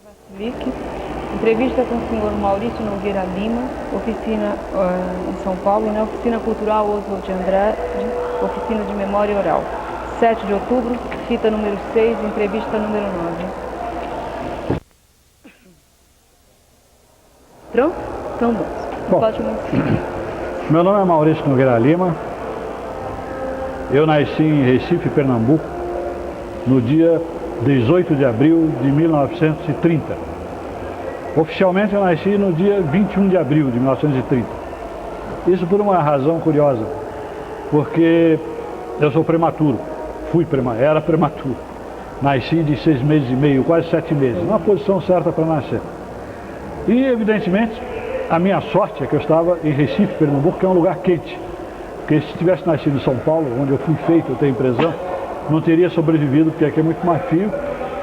Vassilic, entrevista com o senhor Maurício Nogueira Lima, oficina em São Paulo, né? Oficina Cultural Oswald de Andrade, oficina de memória oral. 7 de outubro, fita número 6, entrevista número 9. Pronto? Então, bom. Pode começar. Meu nome é Maurício Nogueira Lima. Eu nasci em Recife, Pernambuco, no dia 18 de abril de 1930. Oficialmente eu nasci no dia 21 de abril de 1930. Isso por uma razão curiosa, porque eu sou prematuro, era prematuro. Nasci de 6 meses e meio, quase 7 meses, uma posição certa para nascer. E evidentemente a minha sorte é que eu estava em Recife, Pernambuco, que é um lugar quente. Porque se tivesse nascido em São Paulo, onde eu fui feito, eu tenho impressão, não teria sobrevivido, porque aqui é muito mais frio,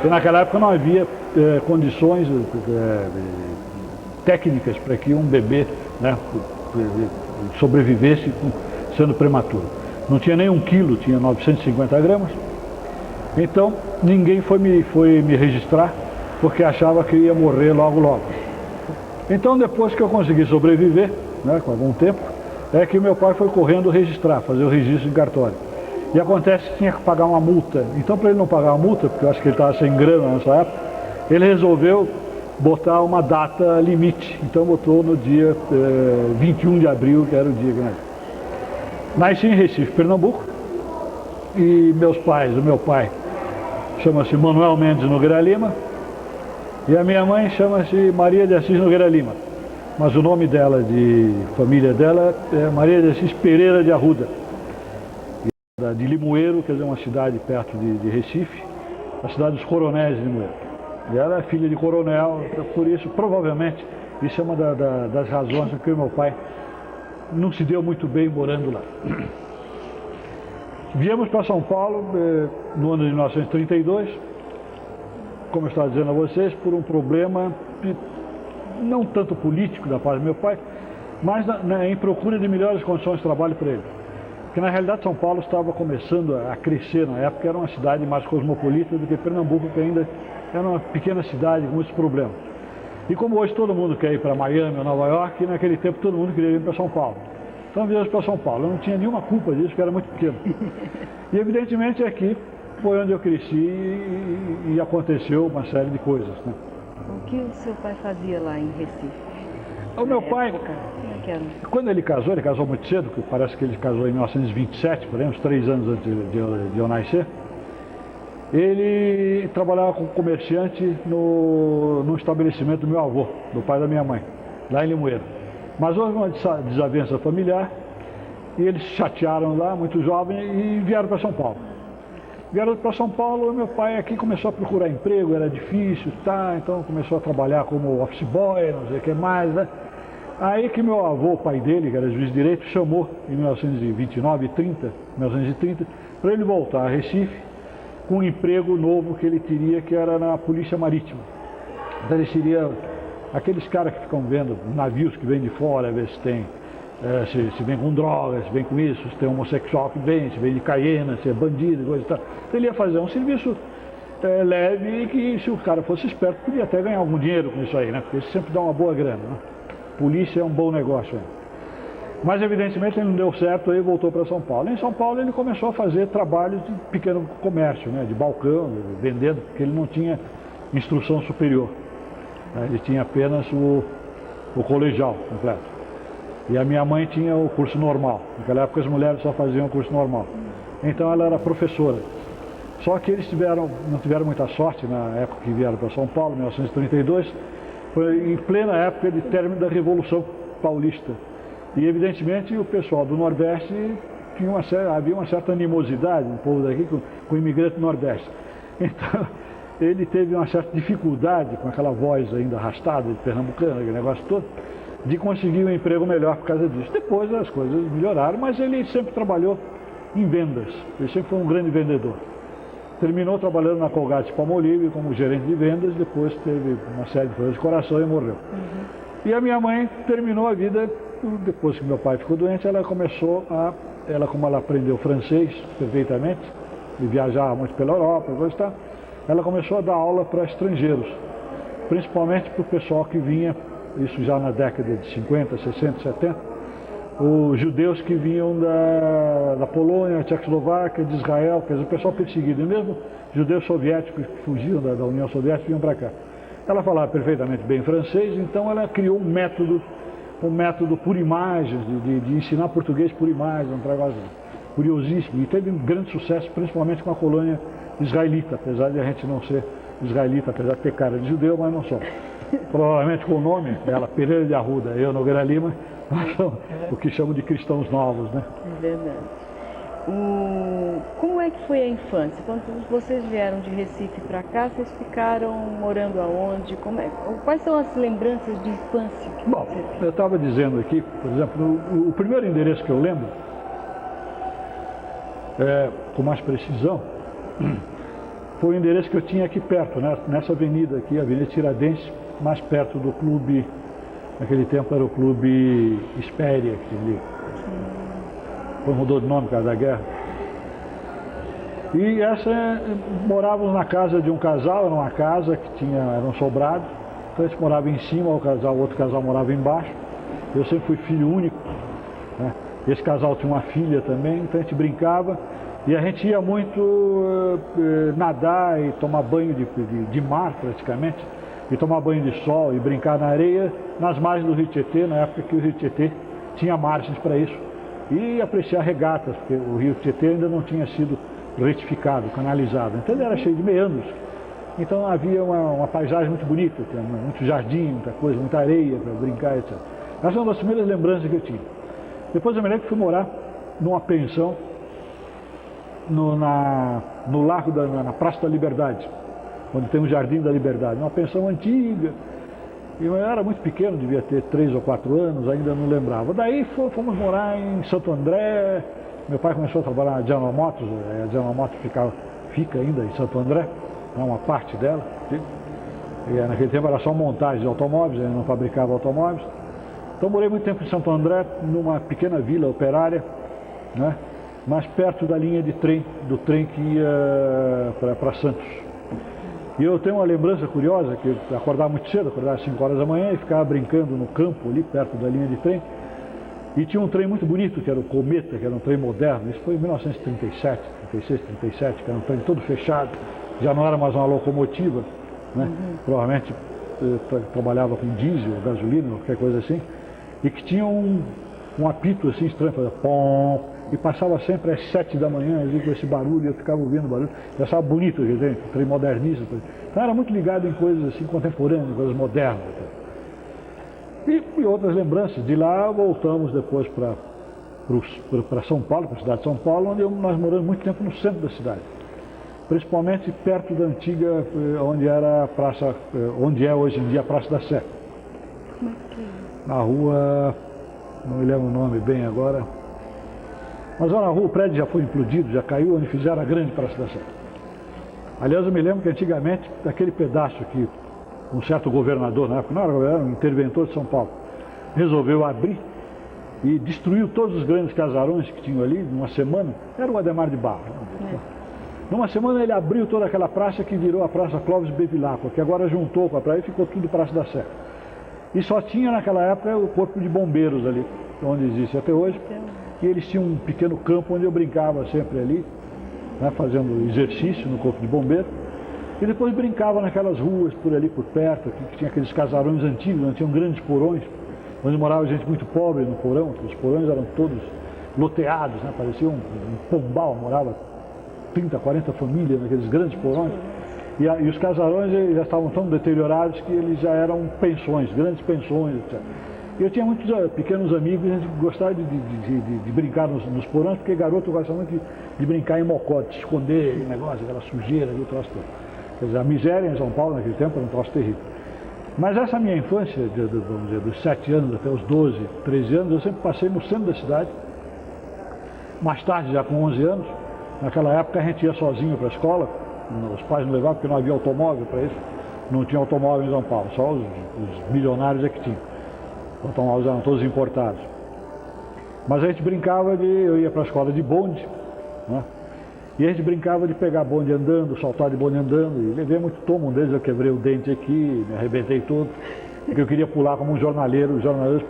e naquela época não havia condições técnicas para que um bebê, né, sobrevivesse sendo prematuro. Não tinha nem 1 quilo, tinha 950 gramas. Então ninguém foi me registrar, porque achava que eu ia morrer logo logo. Então depois que eu consegui sobreviver, né, com algum tempo, é que meu pai foi correndo registrar, fazer o registro em cartório. E acontece que tinha que pagar uma multa. Então, para ele não pagar a multa, porque eu acho que ele estava sem grana nessa época, ele resolveu botar uma data limite. Então botou no dia 21 de abril, que era o dia que nasci. Nasci em Recife, Pernambuco, e o meu pai chama-se Manuel Mendes Nogueira Lima, e a minha mãe chama-se Maria de Assis Nogueira Lima. Mas o nome dela, de família dela, é Maria de Assis Pereira de Arruda, de Limoeiro, quer dizer, uma cidade perto de Recife, a cidade dos Coronéis de Limoeiro. E ela é filha de coronel, por isso, provavelmente, isso é uma das razões porque o meu pai não se deu muito bem morando lá. Viemos para São Paulo no ano de 1932, como eu estava dizendo a vocês, por um problema não tanto político da parte do meu pai, mas em procura de melhores condições de trabalho para ele. Porque na realidade São Paulo estava começando a crescer na época, era uma cidade mais cosmopolita do que Pernambuco, que ainda era uma pequena cidade com muitos problemas. E como hoje todo mundo quer ir para Miami ou Nova York, naquele tempo todo mundo queria ir para São Paulo. Então viemos para São Paulo. Eu não tinha nenhuma culpa disso, porque era muito pequeno. E evidentemente aqui foi onde eu cresci e aconteceu uma série de coisas, né? O que o seu pai fazia lá em Recife? O meu pai, quando ele casou muito cedo, que parece que ele casou em 1927, por exemplo, uns 3 anos antes de eu nascer. Ele trabalhava como comerciante no estabelecimento do meu avô, do pai da minha mãe, lá em Limoeiro. Mas houve uma desavença familiar e eles se chatearam lá, muito jovem, e vieram para São Paulo. Vieram para São Paulo, e meu pai aqui começou a procurar emprego, era difícil, tá? Então começou a trabalhar como office boy, não sei o que mais, né? Aí que meu avô, o pai dele, que era juiz de direito, chamou em 1930, para ele voltar a Recife com um emprego novo que ele teria, que era na Polícia Marítima. Então ele seria aqueles caras que ficam vendo navios que vêm de fora, ver se tem, se vem com drogas, se vem com isso, se tem homossexual que vem, se vem de Caiena, se é bandido, coisa e tal. Então ele ia fazer um serviço leve e que, se o cara fosse esperto, podia até ganhar algum dinheiro com isso aí, né? Porque isso sempre dá uma boa grana, né? Polícia é um bom negócio. Mas evidentemente ele não deu certo e voltou para São Paulo. Em São Paulo ele começou a fazer trabalhos de pequeno comércio, né? De balcão, vendendo, porque ele não tinha instrução superior. Ele tinha apenas o colegial completo. E a minha mãe tinha o curso normal. Naquela época as mulheres só faziam o curso normal. Então ela era professora. Só que eles não tiveram muita sorte na época que vieram para São Paulo, em 1932, foi em plena época de término da Revolução Paulista. E evidentemente o pessoal do Nordeste havia uma certa animosidade, um povo daqui com o imigrante do Nordeste. Então ele teve uma certa dificuldade, com aquela voz ainda arrastada de pernambucano, aquele negócio todo, de conseguir um emprego melhor por causa disso. Depois as coisas melhoraram, mas ele sempre trabalhou em vendas, ele sempre foi um grande vendedor. Terminou trabalhando na Colgate-Palmolive como gerente de vendas, depois teve uma série de problemas de coração e morreu. E a minha mãe terminou a vida, depois que meu pai ficou doente, como ela aprendeu francês perfeitamente, e viajava muito pela Europa, ela começou a dar aula para estrangeiros. principalmente para o pessoal que vinha, isso já na década de 50, 60, 70, os judeus que vinham da Polônia, Tchecoslováquia, de Israel, quer dizer, o pessoal perseguido, e mesmo judeus soviéticos que fugiam da União Soviética vinham para cá. Ela falava perfeitamente bem francês, então ela criou um método por imagens, de ensinar português por imagens, um negócio curiosíssimo, e teve um grande sucesso, principalmente com a colônia israelita, apesar de a gente não ser israelita, apesar de ter cara de judeu, mas não somos. Provavelmente com o nome dela, Pereira de Arruda, eu, Nogueira Lima, nós somos o que chamam de cristãos novos, né? É verdade. Como é que foi a infância? Quando vocês vieram de Recife para cá, vocês ficaram morando aonde? Quais são as lembranças de infância? Bom, eu estava dizendo aqui, por exemplo, o primeiro endereço que eu lembro, com mais precisão, foi o endereço que eu tinha aqui perto, né? Nessa avenida aqui, a Avenida Tiradentes, mais perto do clube, naquele tempo era o clube Espéria, que ali mudou de nome por causa da guerra. E morávamos na casa de um casal, era uma casa que era um sobrado, então eles moravam em cima, o outro casal morava embaixo. Eu sempre fui filho único, né? Esse casal tinha uma filha também, então a gente brincava. E a gente ia muito nadar e tomar banho de mar, praticamente, e tomar banho de sol e brincar na areia, nas margens do Rio Tietê, na época que o Rio Tietê tinha margens para isso, e apreciar regatas, porque o Rio Tietê ainda não tinha sido retificado, canalizado, então ele era cheio de meandros. Então havia uma paisagem muito bonita, muito jardim, muita coisa, muita areia para brincar, etc. Essa é uma das primeiras lembranças que eu tinha. Depois eu me lembro que fui morar numa pensão, no Largo na Praça da Liberdade, onde tem o Jardim da Liberdade, uma pensão antiga. E eu era muito pequeno, devia ter 3 ou 4 anos, ainda não lembrava. Daí fomos morar em Santo André. Meu pai começou a trabalhar na General Motors, a General Motors fica ainda em Santo André, uma parte dela. E naquele tempo era só montagem de automóveis, ele não fabricava automóveis. Então morei muito tempo em Santo André, numa pequena vila operária, né? Mais perto da linha de trem, do trem que ia para Santos. E eu tenho uma lembrança curiosa, que eu acordava muito cedo, acordava às 5 horas da manhã e ficava brincando no campo ali, perto da linha de trem. E tinha um trem muito bonito, que era o Cometa, que era um trem moderno. Isso foi em 1937, 36, 37, que era um trem todo fechado, já não era mais uma locomotiva, né? Provavelmente trabalhava com diesel, gasolina, qualquer coisa assim. E que tinha um apito assim estranho, fazia pom, e passava sempre às 7 da manhã, com esse barulho, eu ficava ouvindo o barulho. Eu achava bonito, quer dizer, trem modernista. Então era muito ligado em coisas assim contemporâneas, coisas modernas. E outras lembranças. De lá voltamos depois para São Paulo, para a cidade de São Paulo, onde nós moramos muito tempo no centro da cidade. Principalmente perto da antiga, onde é hoje em dia a Praça da Sé. Na rua, não me lembro o nome bem agora. Mas lá na rua o prédio já foi implodido, já caiu, onde fizeram a grande Praça da Sé. Aliás, eu me lembro que antigamente, aquele pedaço que um certo governador, na época não era governador, era um interventor de São Paulo, resolveu abrir e destruiu todos os grandes casarões que tinham ali, numa semana. Era o Adhemar de Barros. Numa semana ele abriu toda aquela praça que virou a Praça Clóvis Bevilacqua, que agora juntou com a praia e ficou tudo Praça da Sé. E só tinha naquela época o corpo de bombeiros ali, onde existe até hoje. E eles tinham um pequeno campo onde eu brincava sempre ali, né, fazendo exercício no corpo de bombeiro. E depois brincava naquelas ruas por ali, por perto, que tinha aqueles casarões antigos, onde tinham grandes porões, onde morava gente muito pobre no porão. Os porões eram todos loteados, né, parecia um pombal, morava 30, 40 famílias naqueles grandes porões. E os casarões já estavam tão deteriorados que eles já eram pensões, grandes pensões, etc. E eu tinha muitos pequenos amigos, a gente gostava de brincar nos porões, porque garoto gosta muito de brincar em mocó, de se esconder, negócio, aquela sujeira, aquele troço todo. Quer dizer, a miséria em São Paulo naquele tempo era um troço terrível. Mas essa minha infância, vamos dizer, dos 7 anos até os 12, 13 anos, eu sempre passei no centro da cidade. Mais tarde, já com 11 anos, naquela época a gente ia sozinho para a escola, os pais não levavam porque não havia automóvel para isso, não tinha automóvel em São Paulo, só os milionários é que tinham. Os automóveis eram todos importados. Mas a gente brincava eu ia para a escola de bonde, né? E a gente brincava de pegar bonde andando, saltar de bonde andando, e levei muito tomo. Um deles eu quebrei o dente aqui, me arrebentei todo, porque eu queria pular como um jornaleiro. Os jornaleiros,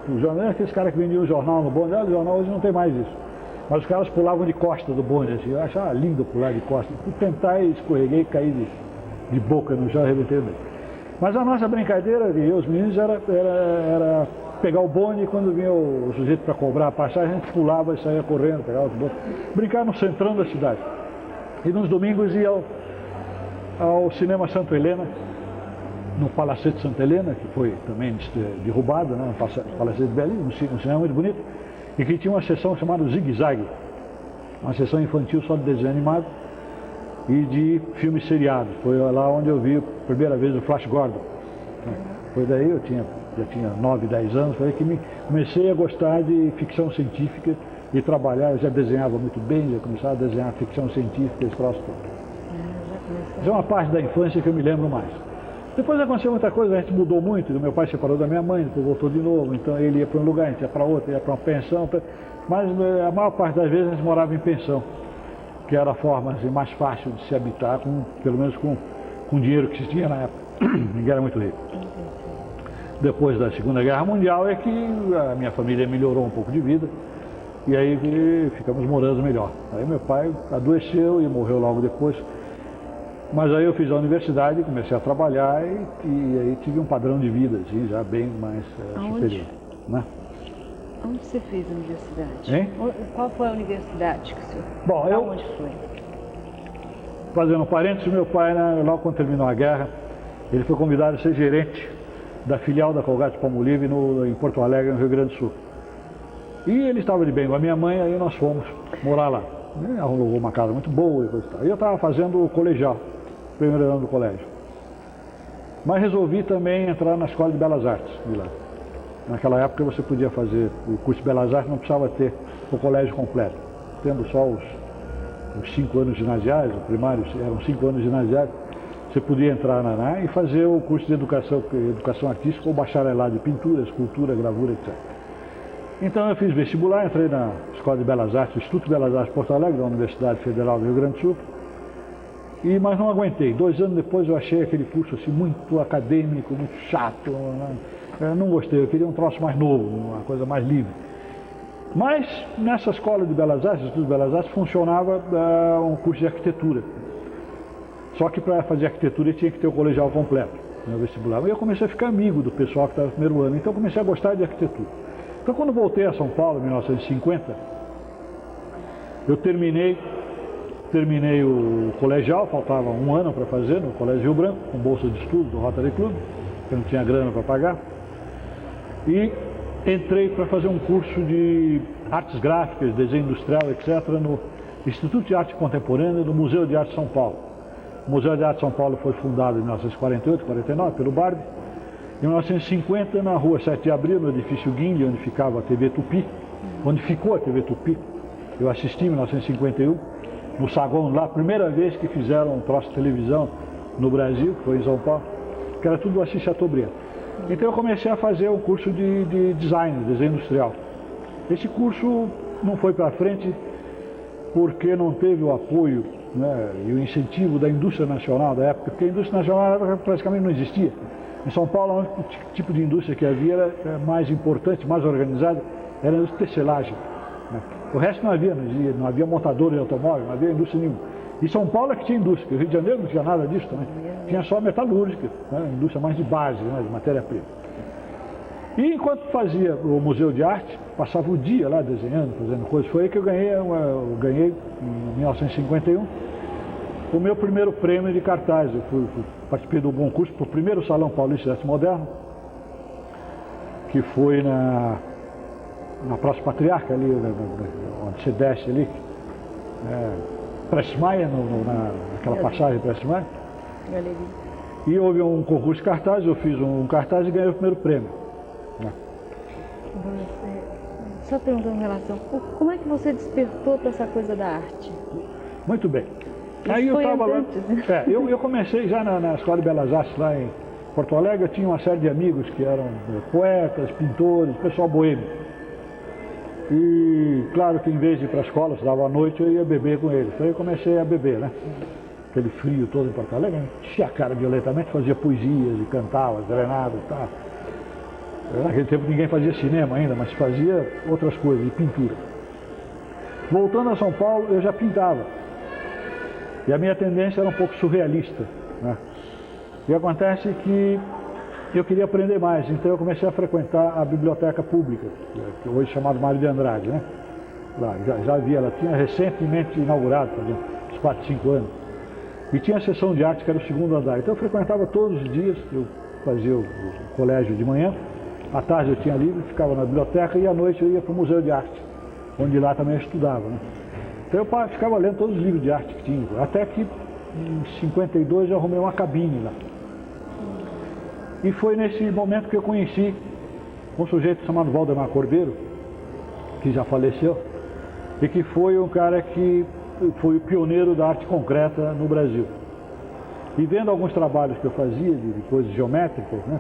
aqueles caras que vendiam o jornal no bonde, o jornal hoje não tem mais isso. Mas os caras pulavam de costa do bonde, assim, eu achava lindo pular de costa. Fui tentar e escorreguei e caí de boca no chão, arrebentei o dente. Mas a nossa brincadeira, eu e os meninos, era pegar o bonde e quando vinha o sujeito para cobrar a passagem, a gente pulava e saía correndo, pegava o bonde. Brincar no centrão da cidade. E nos domingos ia ao Cinema Santa Helena, no Palacete Santa Helena, que foi também derrubado, né? Um palacete belíssimo, um cinema muito bonito, e que tinha uma sessão chamada Zig Zag, uma sessão infantil só de desenho animado e de filmes seriados. Foi lá onde eu vi a primeira vez o Flash Gordon. Foi daí, já tinha 9, 10 anos, foi aí que comecei a gostar de ficção científica e trabalhar. Eu já desenhava muito bem, já começava a desenhar ficção científica, esse troço todo. Essa é uma parte da infância que eu me lembro mais. Depois aconteceu muita coisa, a gente mudou muito, meu pai separou da minha mãe, depois voltou de novo, então ele ia para um lugar, a gente ia para outro, ia para uma pensão, mas a maior parte das vezes a gente morava em pensão, que era a forma assim, mais fácil de se habitar, pelo menos com o dinheiro que se tinha na época. Ninguém era muito rico. Depois da Segunda Guerra Mundial é que a minha família melhorou um pouco de vida, e aí ficamos morando melhor. Aí meu pai adoeceu e morreu logo depois. Mas aí eu fiz a universidade, comecei a trabalhar e aí tive um padrão de vida assim, já bem mais superior. Né? Onde você fez a universidade? Hein? Qual foi a universidade que você... Bom, onde foi? Fazendo um parênteses, meu pai, logo quando terminou a guerra, ele foi convidado a ser gerente da filial da Colgate-Palmolive em Porto Alegre, no Rio Grande do Sul. E ele estava de bem com a minha mãe, aí nós fomos morar lá. Ele alugou uma casa muito boa e coisa e tal. E eu estava fazendo o colegial, primeiro ano do colégio. Mas resolvi também entrar na Escola de Belas Artes de lá. Naquela época você podia fazer o curso de Belas Artes, não precisava ter o colégio completo. Tendo só os 5 anos ginasiais, o primário eram 5 anos ginasiais, você podia entrar na e fazer o curso de educação artística ou bacharelado de pintura, escultura, gravura, etc. Então eu fiz vestibular, entrei na Escola de Belas Artes, o Instituto de Belas Artes de Porto Alegre, da Universidade Federal do Rio Grande do Sul, mas não aguentei. 2 anos depois eu achei aquele curso assim, muito acadêmico, muito chato, eu não gostei, eu queria um troço mais novo, uma coisa mais livre. Mas nessa Escola de Belas Artes, Instituto de Belas Artes, funcionava um curso de arquitetura. Só que para fazer arquitetura tinha que ter o colegial completo, no vestibular. E eu comecei a ficar amigo do pessoal que estava no primeiro ano, então eu comecei a gostar de arquitetura. Então quando voltei a São Paulo, em 1950, eu terminei o colegial, faltava 1 ano para fazer no Colégio Rio Branco, com bolsa de estudo do Rotary Club, porque eu não tinha grana para pagar. E entrei para fazer um curso de artes gráficas, desenho industrial, etc., no Instituto de Arte Contemporânea do Museu de Arte de São Paulo. O Museu de Arte de São Paulo foi fundado em 1948, 49, pelo Barbie. Em 1950, na rua 7 de Abril, no edifício Guinle, onde ficava a TV Tupi, onde ficou a TV Tupi, eu assisti em 1951, no saguão lá, a primeira vez que fizeram um troço de televisão no Brasil, que foi em São Paulo, que era tudo Assis Chateaubriand. Então eu comecei a fazer um curso de design, desenho industrial. Esse curso não foi para frente porque não teve o apoio, né, e o incentivo da indústria nacional da época, porque a indústria nacional praticamente não existia. Em São Paulo, o único tipo de indústria que havia era mais importante, mais organizada, era a indústria de tecelagem. Né? O resto não havia montador de automóvel, não havia indústria nenhuma. E São Paulo é que tinha indústria, o Rio de Janeiro não tinha nada disso também. Tinha só metalúrgica, né? Indústria mais de base, né? De matéria-prima. E enquanto fazia o Museu de Arte, passava o dia lá desenhando, fazendo coisas. Foi aí que eu ganhei em 1951, o meu primeiro prêmio de cartaz. Eu participei do concurso para o primeiro Salão Paulista de Arte Moderna, que foi na Praça Patriarca, ali, onde você desce ali, Prestes Maia, naquela passagem Prestes Maia. E houve um concurso de cartaz, eu fiz um cartaz e ganhei o primeiro prêmio. Só perguntando em relação, como é que você despertou para essa coisa da arte? Muito bem. Isso aí eu estava lá, né? eu comecei já na Escola de Belas Artes lá em Porto Alegre, eu tinha uma série de amigos que eram poetas, pintores, pessoal boêmio. E claro que em vez de ir para a escola, eu estudava à noite, eu ia beber com eles. Então eu comecei a beber, né? Aquele frio todo em Porto Alegre, enchia a cara violentamente, fazia poesias e cantava, drenadas e tal. Naquele tempo ninguém fazia cinema ainda, mas fazia outras coisas, de pintura. Voltando a São Paulo, eu já pintava. E a minha tendência era um pouco surrealista, né? E acontece que eu queria aprender mais, então eu comecei a frequentar a biblioteca pública, que hoje é chamada Mário de Andrade, né? Lá, já havia, ela tinha recentemente inaugurado, fazia uns 4, 5 anos. E tinha a sessão de arte, que era o segundo andar. Então eu frequentava todos os dias, eu fazia o colégio de manhã, à tarde eu tinha livre, ficava na biblioteca e à noite eu ia para o Museu de Arte, onde lá também eu estudava, né? Então eu ficava lendo todos os livros de arte que tinha, até que em 52 eu arrumei uma cabine lá. E foi nesse momento que eu conheci um sujeito chamado Valdemar Cordeiro, que já faleceu, e que foi um cara que foi o pioneiro da arte concreta no Brasil. E vendo alguns trabalhos que eu fazia, de coisas geométricas, né?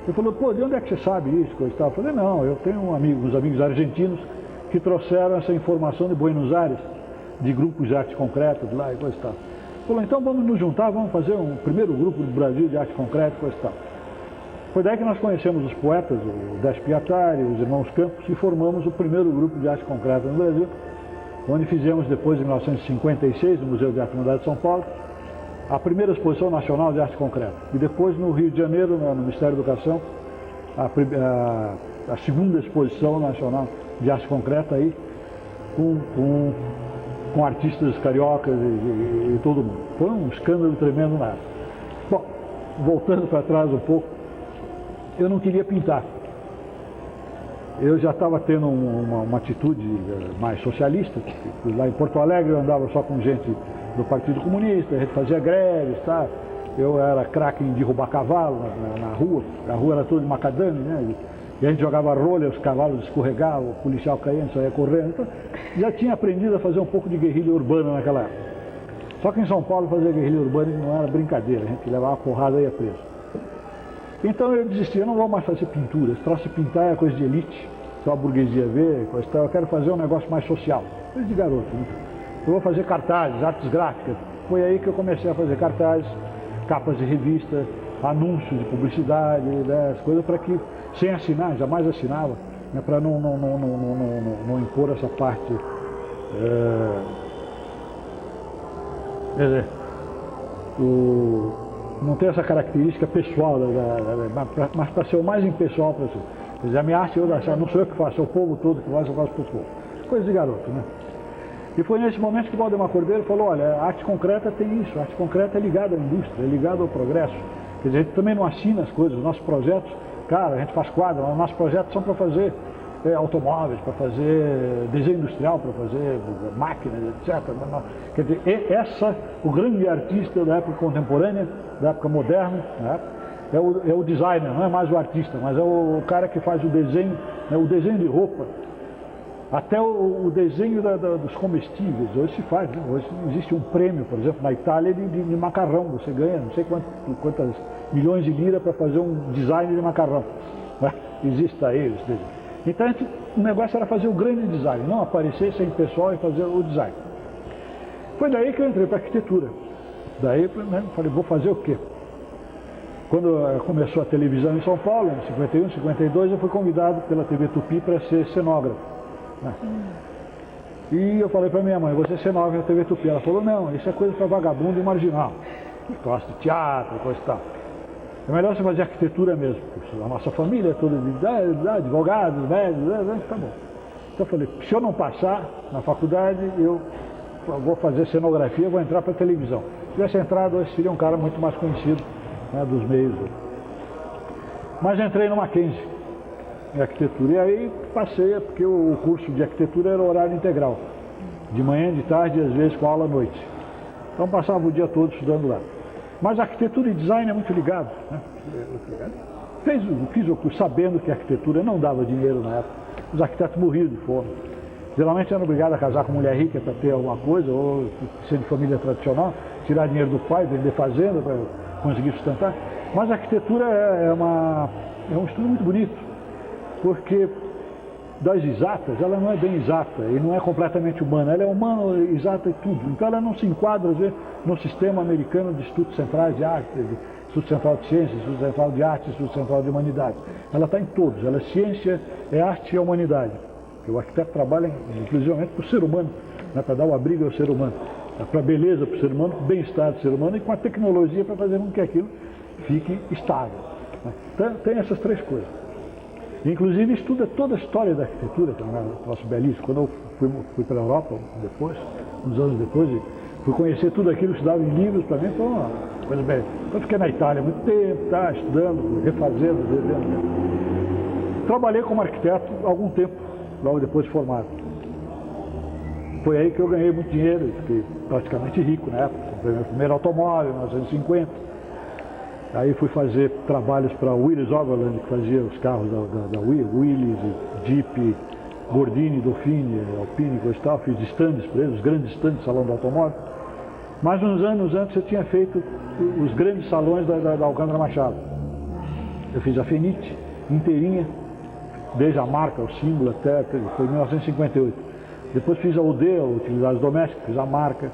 Ele falou, pô, de onde é que você sabe isso, coisa e tal? Eu falei, não, eu tenho uns amigos argentinos que trouxeram essa informação de Buenos Aires, de grupos de arte concreta de lá e coisa e tal. Ele falou, então vamos nos juntar, vamos fazer um primeiro grupo do Brasil de arte concreta e coisa e tal. Foi daí que nós conhecemos os poetas, o Décio Piatari, os irmãos Campos, e formamos o primeiro grupo de arte concreta no Brasil, onde fizemos depois, em 1956, no Museu de Arte Moderna de São Paulo, a primeira exposição nacional de arte concreta. E depois, no Rio de Janeiro, no Ministério da Educação, a segunda exposição nacional de arte concreta aí, com artistas cariocas e todo mundo. Foi um escândalo tremendo na arte. Bom, voltando para trás um pouco, eu não queria pintar. Eu já estava tendo uma atitude mais socialista. Lá em Porto Alegre eu andava só com gente do Partido Comunista, a gente fazia greves, tá? Eu era craque em derrubar cavalo na rua. A rua era toda de macadame, né? E a gente jogava rolha, os cavalos escorregavam, o policial caía, saía correndo. Então, já tinha aprendido a fazer um pouco de guerrilha urbana naquela época. Só que em São Paulo fazer guerrilha urbana não era brincadeira, a gente levava uma porrada e ia preso. Então eu desisti, eu não vou mais fazer pintura, esse troço de pintar é coisa de elite, só a burguesia vê, coisa tal. Eu quero fazer um negócio mais social, coisa de garoto, né? Eu vou fazer cartazes, artes gráficas. Foi aí que eu comecei a fazer cartazes, capas de revista, anúncios de publicidade, né, as coisas para que, sem assinar, jamais assinava, né, para não impor essa parte, quer dizer, não tem essa característica pessoal, mas para ser o mais impessoal para ser. Quer dizer, a minha arte, não sou eu que faço, é o povo todo que faz, eu faço para o povo. Coisa de garoto, né? E foi nesse momento que o Valdemar Cordeiro falou, olha, a arte concreta tem isso, a arte concreta é ligada à indústria, é ligada ao progresso. Quer dizer, a gente também não assina as coisas, os nossos projetos, cara, a gente faz quadro, mas os nossos projetos são para fazer automóveis, para fazer desenho industrial, para fazer máquinas, etc. Quer dizer, o grande artista da época contemporânea, da época moderna, né, é o designer, não é mais o artista, mas é o cara que faz o desenho, né, o desenho de roupa, até o desenho dos comestíveis. Hoje se faz, né? Hoje existe um prêmio, por exemplo, na Itália de macarrão, você ganha não sei quantas milhões de lira para fazer um design de macarrão, né? Existe aí esse desenho. Então o negócio era fazer o grande design, não aparecer sem pessoal e fazer o design. Foi daí que eu entrei para a arquitetura. Daí eu falei, vou fazer o quê? Quando começou a televisão em São Paulo, em 51, 52, eu fui convidado pela TV Tupi para ser cenógrafo, né? E eu falei para minha mãe, você é cenógrafo da TV Tupi. Ela falou, não, isso é coisa para vagabundo e marginal, que gosta de teatro, coisa e tal. É melhor você fazer arquitetura mesmo, porque a nossa família é toda de advogados, médicos, tá bom. Então eu falei, se eu não passar na faculdade, eu vou fazer cenografia, vou entrar para a televisão. Se tivesse entrado, hoje seria um cara muito mais conhecido, né, dos meios. Mas entrei no Mackenzie, em arquitetura, e aí passei, porque o curso de arquitetura era horário integral, de manhã, de tarde e às vezes com aula à noite. Então passava o dia todo estudando lá. Mas a arquitetura e design é muito ligado, né? Fiz o curso sabendo que a arquitetura não dava dinheiro na época. Os arquitetos morriam de fome. Geralmente eram obrigados a casar com mulher rica para ter alguma coisa, ou ser de família tradicional, tirar dinheiro do pai, vender fazenda para conseguir sustentar. Mas a arquitetura é um estudo muito bonito, porque das exatas, ela não é bem exata e não é completamente humana, ela é humana, exata e tudo. Então ela não se enquadra, às vezes, no sistema americano de estudos centrais de arte, Instituto Central de Ciências, Instituto Central de Arte, Instituto Central de Humanidade. Ela está em todos, ela é ciência, é arte e é humanidade. Porque o arquiteto trabalha exclusivamente para o ser humano, né, para dar o abrigo ao ser humano, para a beleza para o ser humano, para o bem-estar do ser humano e com a tecnologia para fazer com que aquilo fique estável. Né. Então tem essas três coisas. Inclusive estuda toda a história da arquitetura, que é um troço belíssimo. Quando eu fui para a Europa depois, uns anos depois, fui conhecer tudo aquilo que estudava em livros, para mim foi uma coisa bem. Eu fiquei na Itália há muito tempo, estudando, refazendo, revendo. Trabalhei como arquiteto há algum tempo, logo depois de formado. Foi aí que eu ganhei muito dinheiro, fiquei praticamente rico na época. Comprei meu primeiro automóvel, em 1950. Aí fui fazer trabalhos para Willys Overland, que fazia os carros da Willys, Jeep, Gordini, Dauphine, Alpine, coisa e tal. Fiz stands para eles, os grandes stands do salão do automóvel. Mas uns anos antes eu tinha feito os grandes salões da Alcântara Machado. Eu fiz a Fenite inteirinha, desde a marca, o símbolo até, foi em 1958. Depois fiz a UD, a Utilidades Domésticas, fiz a marca,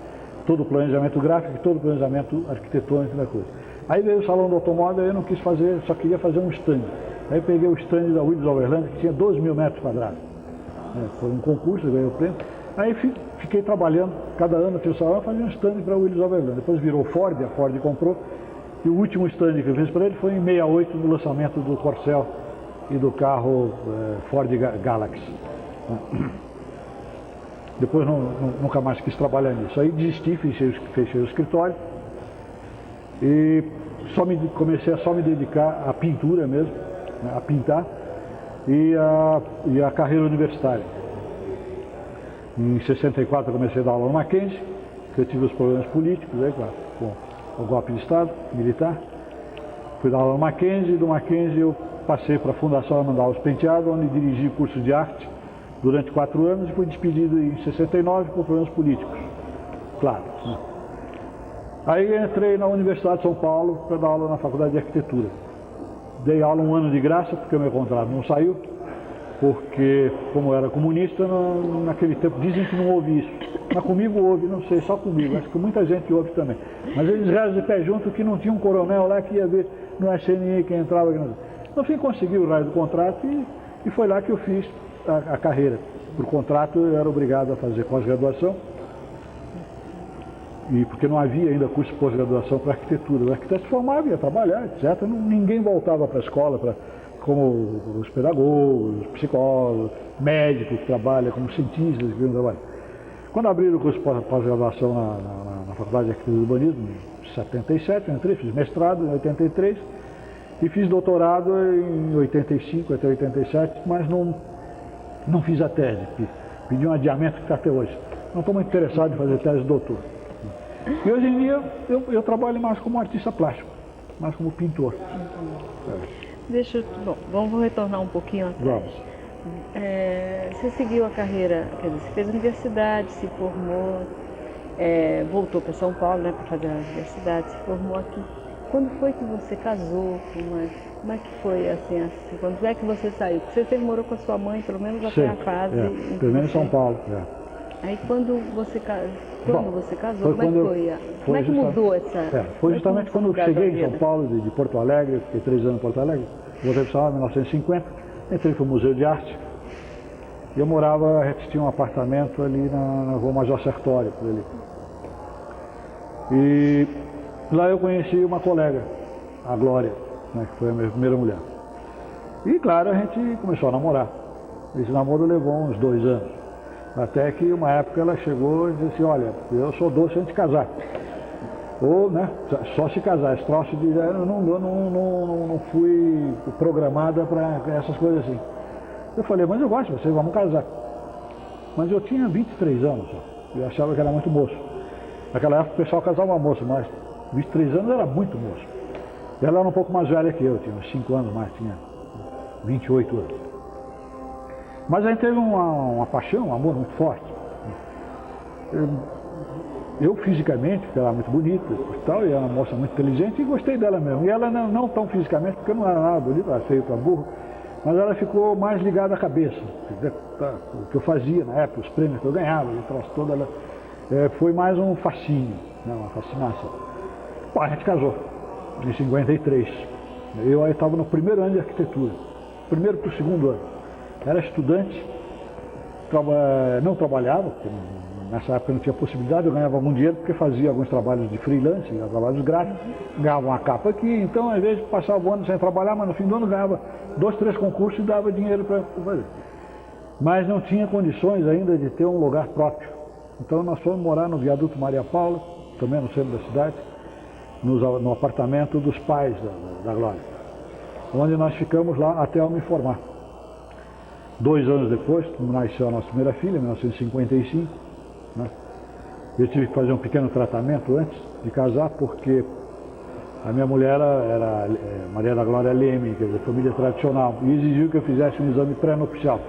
todo o planejamento gráfico e todo o planejamento arquitetônico da coisa. Aí veio o salão do automóvel, eu não quis fazer, só queria fazer um stand. Aí peguei o stand da Willys Overland, que tinha 12 mil metros quadrados. Foi um concurso, eu ganhei o prêmio. Aí fiquei trabalhando, cada ano tinha o salão, fazia um stand para a Willys Overland. Depois virou Ford, a Ford comprou. E o último stand que eu fiz para ele foi em 68, no lançamento do Corcel e do carro Ford Galaxy. Depois nunca mais quis trabalhar nisso. Aí desisti, fechei o escritório. E comecei a só me dedicar à pintura mesmo, né, a pintar, e a carreira universitária. Em 64 eu comecei a dar aula no Mackenzie, que eu tive os problemas políticos, aí, claro, com o golpe de Estado militar. Fui dar aula no Mackenzie, do Mackenzie eu passei para a Fundação Armando Penteado, onde dirigi cursos de arte durante 4 anos e fui despedido em 69 por problemas políticos, claro. Né. Aí entrei na Universidade de São Paulo para dar aula na Faculdade de Arquitetura. Dei aula um ano de graça, porque o meu contrato não saiu, porque, como eu era comunista, naquele tempo dizem que não houve isso. Mas comigo houve, não sei, só comigo, acho que muita gente houve também. Mas eles rezam de pé junto que não tinha um coronel lá que ia ver no SNI quem entrava. No fim consegui o raio do contrato e foi lá que eu fiz a carreira. Por contrato eu era obrigado a fazer pós-graduação. E porque não havia ainda curso de pós-graduação para arquitetura. O arquiteto se formava, ia trabalhar, etc. Ninguém voltava para a escola, como os pedagogos, os psicólogos, médicos que trabalham, como cientistas que trabalham. Quando abriram o curso de pós-graduação na Faculdade de Arquitetura e Urbanismo, em 77, eu entrei, fiz mestrado em 83 e fiz doutorado em 85 até 87, mas não fiz a tese, pedi um adiamento que está até hoje. Não estou muito interessado em fazer tese de doutor. E hoje em dia eu trabalho mais como artista plástico, mais como pintor. Vamos retornar um pouquinho atrás. Vamos. Você seguiu a carreira, quer dizer, você fez a universidade, se formou, voltou para São Paulo, né, para fazer a universidade, se formou aqui. Quando foi que você casou? Como é que foi assim? Quando é que você saiu? Porque você sempre morou com a sua mãe, pelo menos até a fase. Pelo menos em São Paulo. Aí quando você casou, como é que foi? Como é que mudou essa... Foi justamente quando eu cheguei em São Paulo, de Porto Alegre, fiquei 3 anos em Porto Alegre, voltei para São Paulo em 1950, entrei para o Museu de Arte, e eu morava, a gente tinha um apartamento ali na Rua Major Sertório, por ali. E lá eu conheci uma colega, a Glória, né, que foi a minha primeira mulher. E claro, a gente começou a namorar. Esse namoro levou uns 2 anos. Até que uma época ela chegou e disse assim, olha, eu sou doce antes de casar. Ou, né, só se casar. Esse troço de, eu não fui programada para essas coisas assim. Eu falei, mas eu gosto de você, vamos casar. Mas eu tinha 23 anos só. Eu achava que era muito moço. Naquela época o pessoal casava moço, mas 23 anos era muito moço. E ela era um pouco mais velha que eu, tinha uns 5 anos mais, tinha 28 anos. Mas a gente teve uma paixão, um amor muito forte. Eu fisicamente, porque ela era muito bonita e tal, e era uma moça muito inteligente, e gostei dela mesmo. E ela não tão fisicamente, porque eu não era nada bonita, era feio para burro, mas ela ficou mais ligada à cabeça. O que eu fazia na época, os prêmios que eu ganhava, e troço todo, ela, foi mais um fascínio, né, uma fascinação. Bom, a gente casou em 53. Eu aí estava no primeiro ano de arquitetura, primeiro para o segundo ano. Era estudante, não trabalhava, porque nessa época não tinha possibilidade, eu ganhava algum dinheiro porque fazia alguns trabalhos de freelance, trabalhos grátis, ganhava uma capa aqui, então às vezes passava o ano sem trabalhar, mas no fim do ano ganhava 2, 3 concursos e dava dinheiro para fazer. Mas não tinha condições ainda de ter um lugar próprio. Então nós fomos morar no viaduto Maria Paula, também no centro da cidade, no apartamento dos pais da Glória, onde nós ficamos lá até eu me formar. 2 anos depois, nasceu a nossa primeira filha, em 1955, né? Eu tive que fazer um pequeno tratamento antes de casar, porque a minha mulher era Maria da Glória Leme, quer dizer, família tradicional, e exigiu que eu fizesse um exame pré-nupcial.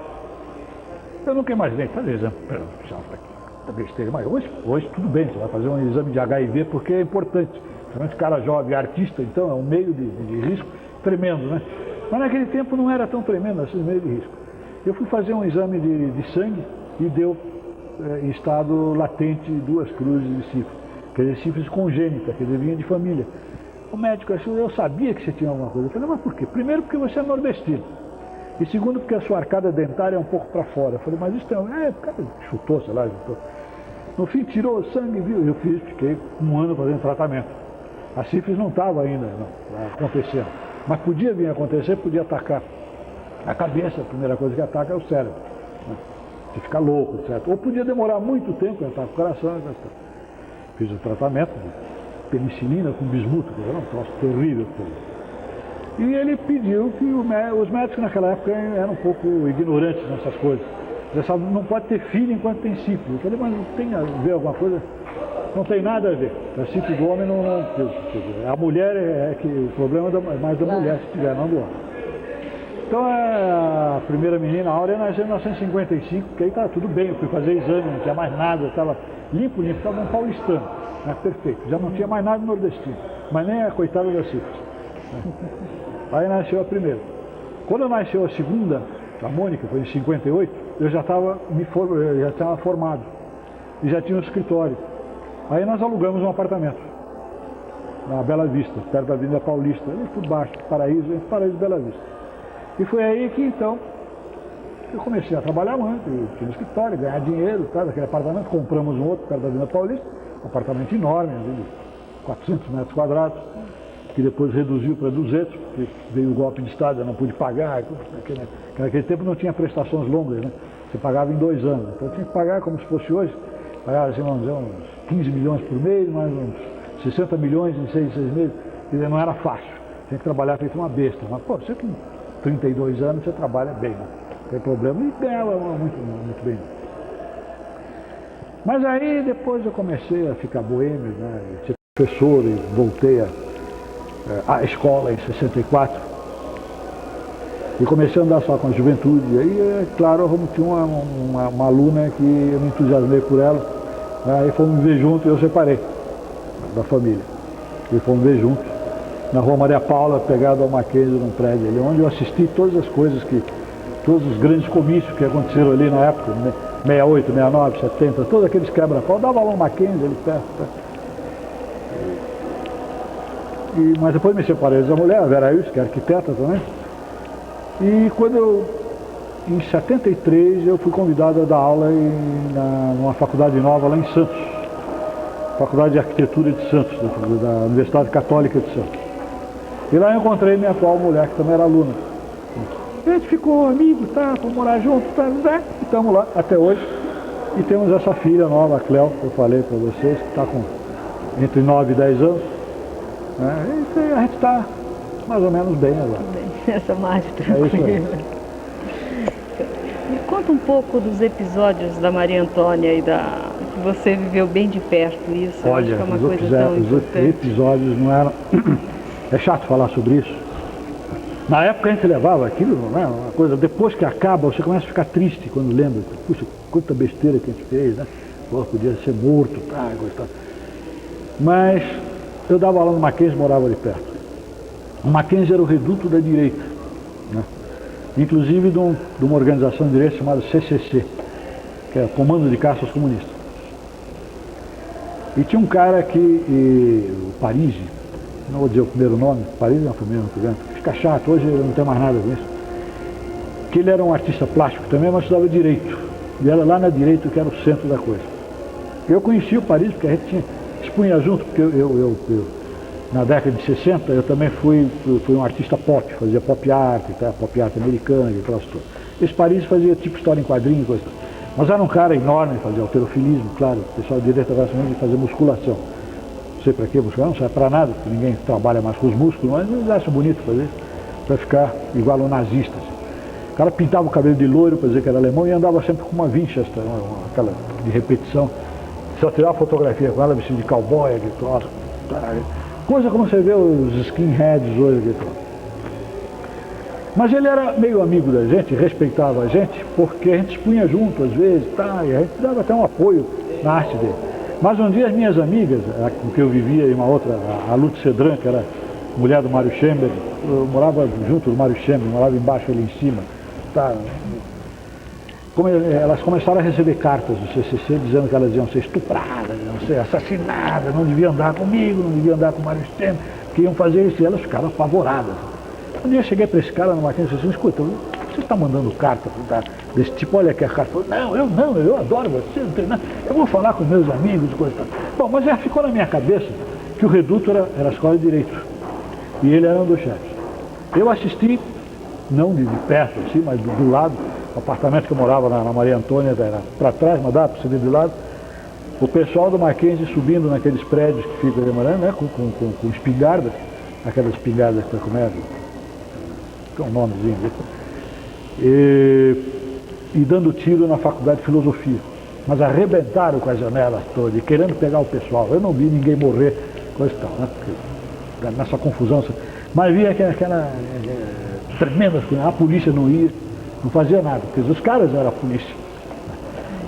Eu nunca imaginei fazer exame pré-nupcial para aqui, besteira, mas hoje tudo bem, você vai fazer um exame de HIV porque é importante. Principalmente cara jovem, artista, então é um meio de risco tremendo, né? Mas naquele tempo não era tão tremendo assim, meio de risco. Eu fui fazer um exame de sangue e deu em estado latente 2 cruzes de sífilis, quer dizer, sífilis congênita, quer dizer, vinha de família. O médico achou, eu sabia que você tinha alguma coisa. Eu falei, mas por quê? Primeiro porque você é nordestino. E segundo porque a sua arcada dentária é um pouco para fora. Eu falei, mas isso tem... o cara chutou, sei lá, chutou. No fim tirou o sangue, viu? Eu fiquei 1 ano fazendo tratamento. A sífilis não estava ainda acontecendo. Mas podia vir a acontecer, podia atacar a cabeça, a primeira coisa que ataca é o cérebro. Né? Você fica louco, etc. Ou podia demorar muito tempo, atacar o coração, etc. Fiz o tratamento de penicilina com bismuto, que era um troço terrível. E ele pediu que os médicos naquela época eram um pouco ignorantes nessas coisas. Eles falavam, não pode ter filho enquanto tem sífilis. Eu falei, mas não tem a ver alguma coisa? Não tem nada a ver. A sífilis do homem não. A mulher que o problema é mais da mulher se tiver, não do homem. Então a primeira menina, a Áurea, nasceu em 1955, porque aí estava tudo bem, eu fui fazer exame, não tinha mais nada, estava limpo, estava um paulistano, né, perfeito, já não tinha mais nada nordestino, mas nem a coitada da sífilis. Né. Aí nasceu a primeira. Quando nasceu a segunda, a Mônica, foi em 58, eu já estava formado e já tinha um escritório. Aí nós alugamos um apartamento na Bela Vista, perto da Avenida Paulista, ali por baixo, Paraíso Bela Vista. E foi aí que, então, eu comecei a trabalhar muito, eu tinha um escritório, ganhar dinheiro, tá, daquele apartamento, compramos um outro perto da Avenida Paulista, um apartamento enorme, de 400 metros quadrados, que depois reduziu para 200, porque veio o golpe de Estado, eu não pude pagar, naquele tempo não tinha prestações longas, né? Você pagava em 2 anos, então eu tinha que pagar como se fosse hoje, pagava assim, vamos dizer, uns 15 milhões por mês, mais uns 60 milhões em 6 meses, quer dizer, não era fácil, tinha que trabalhar feito uma besta, mas pô, você com 32 anos você trabalha bem, né? Não tem problema, e ganhava muito bem. Mas aí depois eu comecei a ficar boêmio, né? Ser professor e voltei à escola em 64 e comecei a andar só com a juventude. E aí, claro, eu tinha uma aluna que eu me entusiasmei por ela, né? Aí fomos ver juntos e eu separei da família. E fomos ver juntos na Rua Maria Paula, pegado ao Mackenzie, num prédio ali, onde eu assisti todas as coisas todos os grandes comícios que aconteceram ali na época, né? 68, 69, 70, todos aqueles quebra-pau, dava lá um Mackenzie ali perto. Mas depois me separei da mulher, a Vera Ilse, que é arquiteta também. E quando em 73, eu fui convidado a dar aula numa faculdade nova lá em Santos, Faculdade de Arquitetura de Santos, da Universidade Católica de Santos. E lá eu encontrei minha atual mulher, que também era aluna. A gente ficou amigo, tá, fomos morar juntos, tá, né? E estamos lá até hoje. E temos essa filha nova, a Cléo, que eu falei para vocês, que está com entre 9 e 10 anos. Né? E a gente está mais ou menos bem agora. Essa mais tranquila. É isso aí. Me conta um pouco dos episódios da Maria Antônia e que você viveu bem de perto isso. Olha, acho que é uma coisa tão importante. Os episódios não eram... É chato falar sobre isso. Na época a gente levava aquilo, não é uma coisa, depois que acaba, você começa a ficar triste quando lembra. Puxa, quanta besteira que a gente fez, né? Pô, podia ser morto, tá, gostava. Mas eu dava aula no Mackenzie, morava ali perto. O Mackenzie era o reduto da direita, né? inclusive de uma organização de direita chamada CCC, que é Comando de Caça aos Comunistas. E tinha um cara que, o Parisi, não vou dizer o primeiro nome, Parisi é uma família muito grande, fica chato, hoje eu não tenho mais nada com isso, que ele era um artista plástico também, mas estudava direito, e era lá na direita que era o centro da coisa. Eu conheci o Parisi porque a gente expunha junto, porque eu na década de 60 eu também fui um artista pop, fazia pop art, tá? Pop art americana, e aquelas coisas. Esse Parisi fazia tipo história em quadrinho, coisa. Mas era um cara enorme, fazia alterofilismo, claro, o pessoal de direita gosta muito de fazer musculação. Não sei para que musculação, não serve para nada, porque ninguém trabalha mais com os músculos, mas eles acham bonito fazer, para ficar igual ao nazista. Assim. O cara pintava o cabelo de loiro para dizer que era alemão e andava sempre com uma Winchester, aquela de repetição. Só tirava fotografia com ela, vestido de cowboy, coisa como você vê os skinheads hoje. Mas ele era meio amigo da gente, respeitava a gente, porque a gente expunha junto às vezes, tá, e a gente dava até um apoio na arte dele. Mas um dia as minhas amigas, com que eu vivia e uma outra, a Lutz Cedran, que era mulher do Mário Schemberg, eu morava junto do Mário Schemberg, morava embaixo ali em cima, tá. Elas começaram a receber cartas do CCC dizendo que elas iam ser estupradas, iam ser assassinadas, não deviam andar comigo, não deviam andar com o Mário Schemberg, que iam fazer isso, e elas ficaram apavoradas. Um dia eu cheguei para esse cara numa máquina e disse assim, escuta, você está mandando carta desse tipo, olha aqui a carta. Falei, não, eu adoro você, não tem nada, eu vou falar com meus amigos, coisa e tal. Bom, mas já ficou na minha cabeça que o Reduto era a escola de Direito, e ele era um dos chefes. Eu assisti, não de perto assim, mas do lado, o apartamento que eu morava na Maria Antônia, era para trás, mas dá para você ver de lado, o pessoal do Mackenzie subindo naqueles prédios que ficam demorando, né, com espingardas, aquelas espingardas que como é, tem um nomezinho, e dando tiro na faculdade de filosofia. Mas arrebentaram com as janelas todas, e querendo pegar o pessoal. Eu não vi ninguém morrer, coisa e tal, né? Porque, nessa confusão. Mas vi aquela tremenda coisa, a polícia não ia, não fazia nada, porque os caras eram a polícia.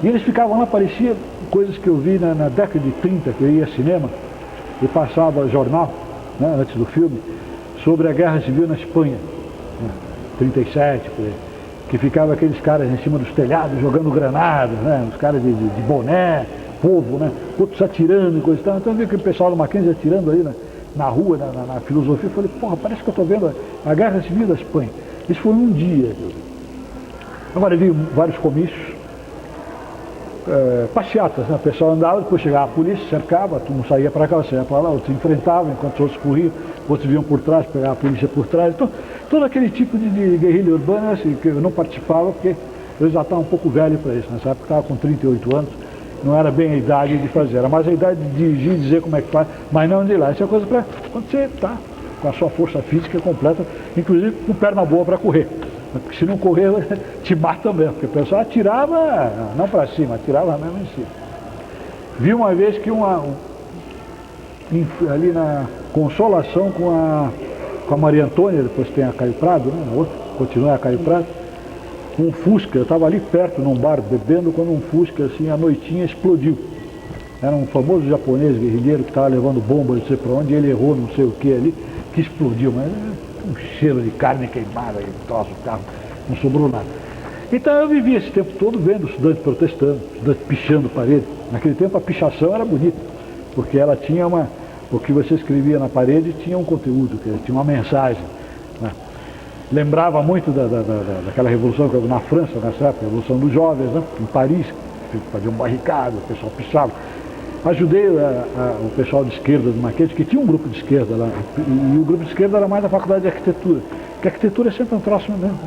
E eles ficavam lá, parecia coisas que eu vi na década de 30, que eu ia ao cinema, e passava jornal, né, antes do filme, sobre a Guerra Civil na Espanha. 37, por aí, que ficava aqueles caras em cima dos telhados jogando granadas, né? Os caras de boné, povo, né? Outros atirando e coisa e tal. Então eu vi que o pessoal do Mackenzie atirando aí na rua, na filosofia. Eu falei, porra, parece que eu estou vendo a Guerra Civil da Espanha. Isso foi um dia. Agora eu vi vários comícios, passeatas, né? O pessoal andava, depois chegava a polícia, cercava, tu não saía para cá, saía para lá, outros enfrentavam, enquanto os outros corriam, outros vinham por trás, pegavam a polícia por trás. Então, todo aquele tipo de guerrilha urbana, assim, que eu não participava, porque eu já estava um pouco velho para isso. Nessa época eu estava com 38 anos, não era bem a idade de fazer, era mais a idade de dirigir, dizer como é que faz, mas não de lá. Isso é coisa para quando você está com a sua força física completa, inclusive com perna boa para correr. Porque se não correr, te mata mesmo, porque o pessoal atirava, não para cima, atirava mesmo em cima. Vi uma vez que ali na Consolação com a Maria Antônia, depois tem a Caio Prado, né, outra, continua a Caio Prado, um Fusca, eu estava ali perto num bar bebendo, quando um Fusca, assim, à noitinha explodiu. Era um famoso japonês guerrilheiro que estava levando bomba, não sei para onde, e ele errou não sei o que ali, que explodiu, mas um cheiro de carne queimada, troço, carro, não sobrou nada. Então eu vivi esse tempo todo vendo estudantes protestando, estudantes pichando parede. Naquele tempo a pichação era bonita, porque ela tinha o que você escrevia na parede tinha um conteúdo, tinha uma mensagem, né? Lembrava muito daquela revolução que houve na França, nessa época, a Revolução dos Jovens, né? Em Paris, que faziam barricada, o pessoal pichava. Ajudei o pessoal de esquerda do Mackenzie, que tinha um grupo de esquerda lá, e o grupo de esquerda era mais da faculdade de arquitetura, porque a arquitetura é sempre um troço mesmo,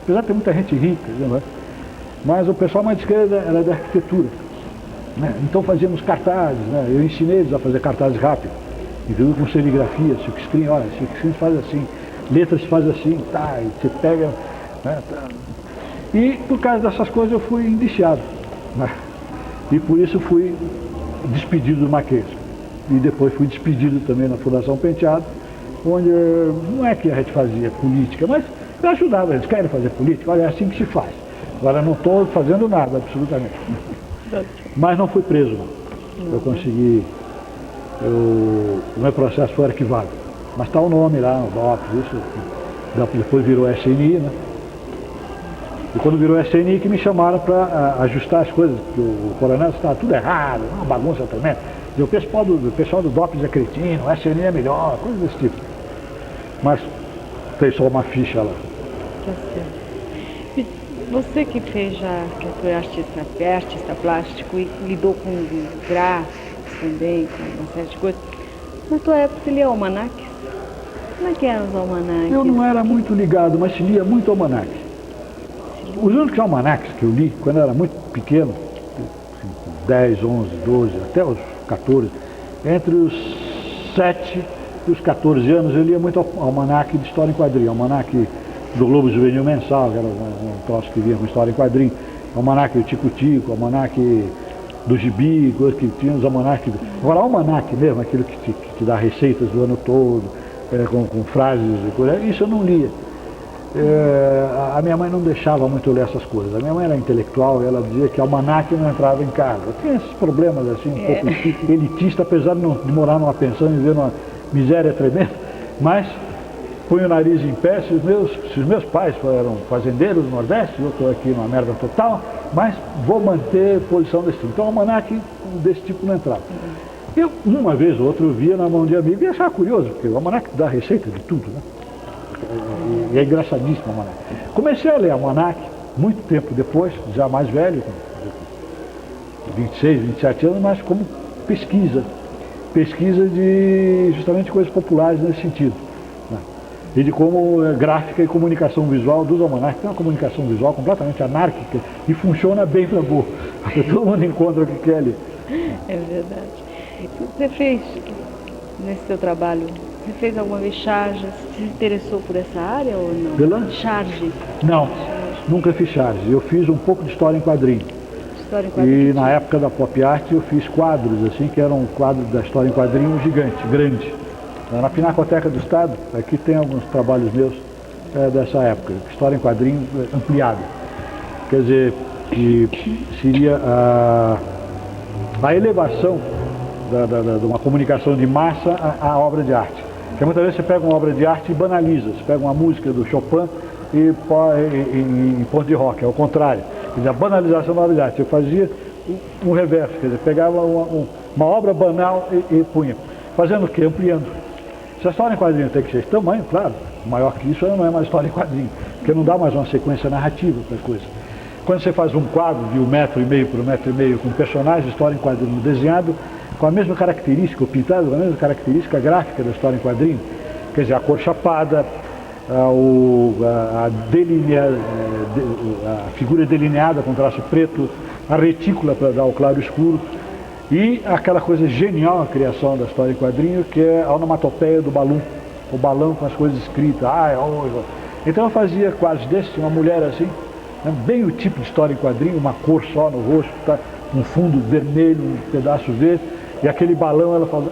apesar de ter muita gente rica, né? Mas o pessoal mais de esquerda era da arquitetura, né? Então fazíamos cartazes, né? Eu ensinei eles a fazer cartazes rápidos, inclusive com serigrafia, silkscreen, olha, silkscreen faz assim, letras faz assim, tá, e você pega, né, tá. E por causa dessas coisas eu fui indiciado, né? E por isso fui despedido do Mackenzie. E depois fui despedido também na Fundação Penteado, onde não é que a gente fazia política, mas eu ajudava, eles querem fazer política, olha, é assim que se faz. Agora não estou fazendo nada, absolutamente. Mas não fui preso, não. Eu consegui, o meu processo foi arquivado. Mas está o nome lá no DOPS, isso, depois virou SNI, né? E quando virou SNI que me chamaram para ajustar as coisas, porque o coronel estava tudo errado, uma bagunça tremenda. E o pessoal do DOPS é cretino, o SNI é melhor, coisas desse tipo. Mas fez só uma ficha lá. Tá certo. E você que fez já, que foi artista plástico e lidou com gráficos também, com uma série de coisas, na tua época você lia almanaques? Como é que eram os almanaques? Eu não era muito ligado, mas lia muito almanaque. Os únicos almanaques que eu li, quando eu era muito pequeno, 10, 11, 12, até os 14, entre os 7 e os 14 anos, eu lia muito almanaque de história em quadrinho, almanaque do Globo Juvenil Mensal, que era um troço que vinha com história em quadrinho, almanaque do Tico-Tico, almanaque do Gibi, coisa que tinha os almanaques. Agora, almanaque mesmo, aquilo que te dá receitas do ano todo, com frases e coisas, isso eu não lia. A minha mãe não deixava muito eu ler essas coisas. A minha mãe era intelectual e ela dizia que almanaque não entrava em casa. Tinha esses problemas assim, um pouco elitista, apesar de morar numa pensão e viver numa miséria tremenda, mas põe o nariz em pé. Se os meus pais eram fazendeiros do Nordeste, eu estou aqui numa merda total, mas vou manter posição desse tipo. Então almanaque desse tipo não entrava. Eu, uma vez ou outra, eu via na mão de amigo e achava curioso, porque o almanaque dá receita de tudo, né? E é engraçadíssimo o almanaque. Comecei a ler almanaque muito tempo depois, já mais velho, com 26, 27 anos, mas como pesquisa de justamente coisas populares nesse sentido, né? E de como gráfica e comunicação visual dos almanaques tem uma comunicação visual completamente anárquica e funciona bem para boa. Todo mundo encontra o que quer ali. É verdade. Você fez, nesse seu trabalho, você fez alguma vez charge? Se interessou por essa área ou não? Pela? Charge? Não, nunca fiz charge. Eu fiz um pouco de história em quadrinho. História em quadrinho? E na época da pop art eu fiz quadros, assim, que eram quadros da história em quadrinho gigante, grande. Na Pinacoteca do Estado, aqui tem alguns trabalhos meus dessa época, história em quadrinho ampliada. Quer dizer, que seria a elevação de uma comunicação de massa à obra de arte. Porque muitas vezes você pega uma obra de arte e banaliza. Você pega uma música do Chopin e em ponto de rock, é o contrário. Quer dizer, a banalização da obra de arte. Eu fazia um reverso, quer dizer, pegava uma obra banal e punha. Fazendo o quê? Ampliando. Se a história em quadrinho tem que ser de tamanho, claro, maior que isso não é mais história em quadrinho, porque não dá mais uma sequência narrativa para a coisa. Quando você faz um quadro de 1,5 metro por 1,5 metro, com personagens de história em quadrinho desenhado, com a mesma característica, ou pintado com a mesma característica gráfica da história em quadrinho, quer dizer, a cor chapada, a figura delineada com traço preto, a retícula para dar o claro e escuro, e aquela coisa genial, a criação da história em quadrinho, que é a onomatopeia do balão, o balão com as coisas escritas, Então eu fazia quadros desses, uma mulher assim, né, bem o tipo de história em quadrinho, uma cor só no rosto, tá, um fundo vermelho, um pedaço verde, e aquele balão ela fala,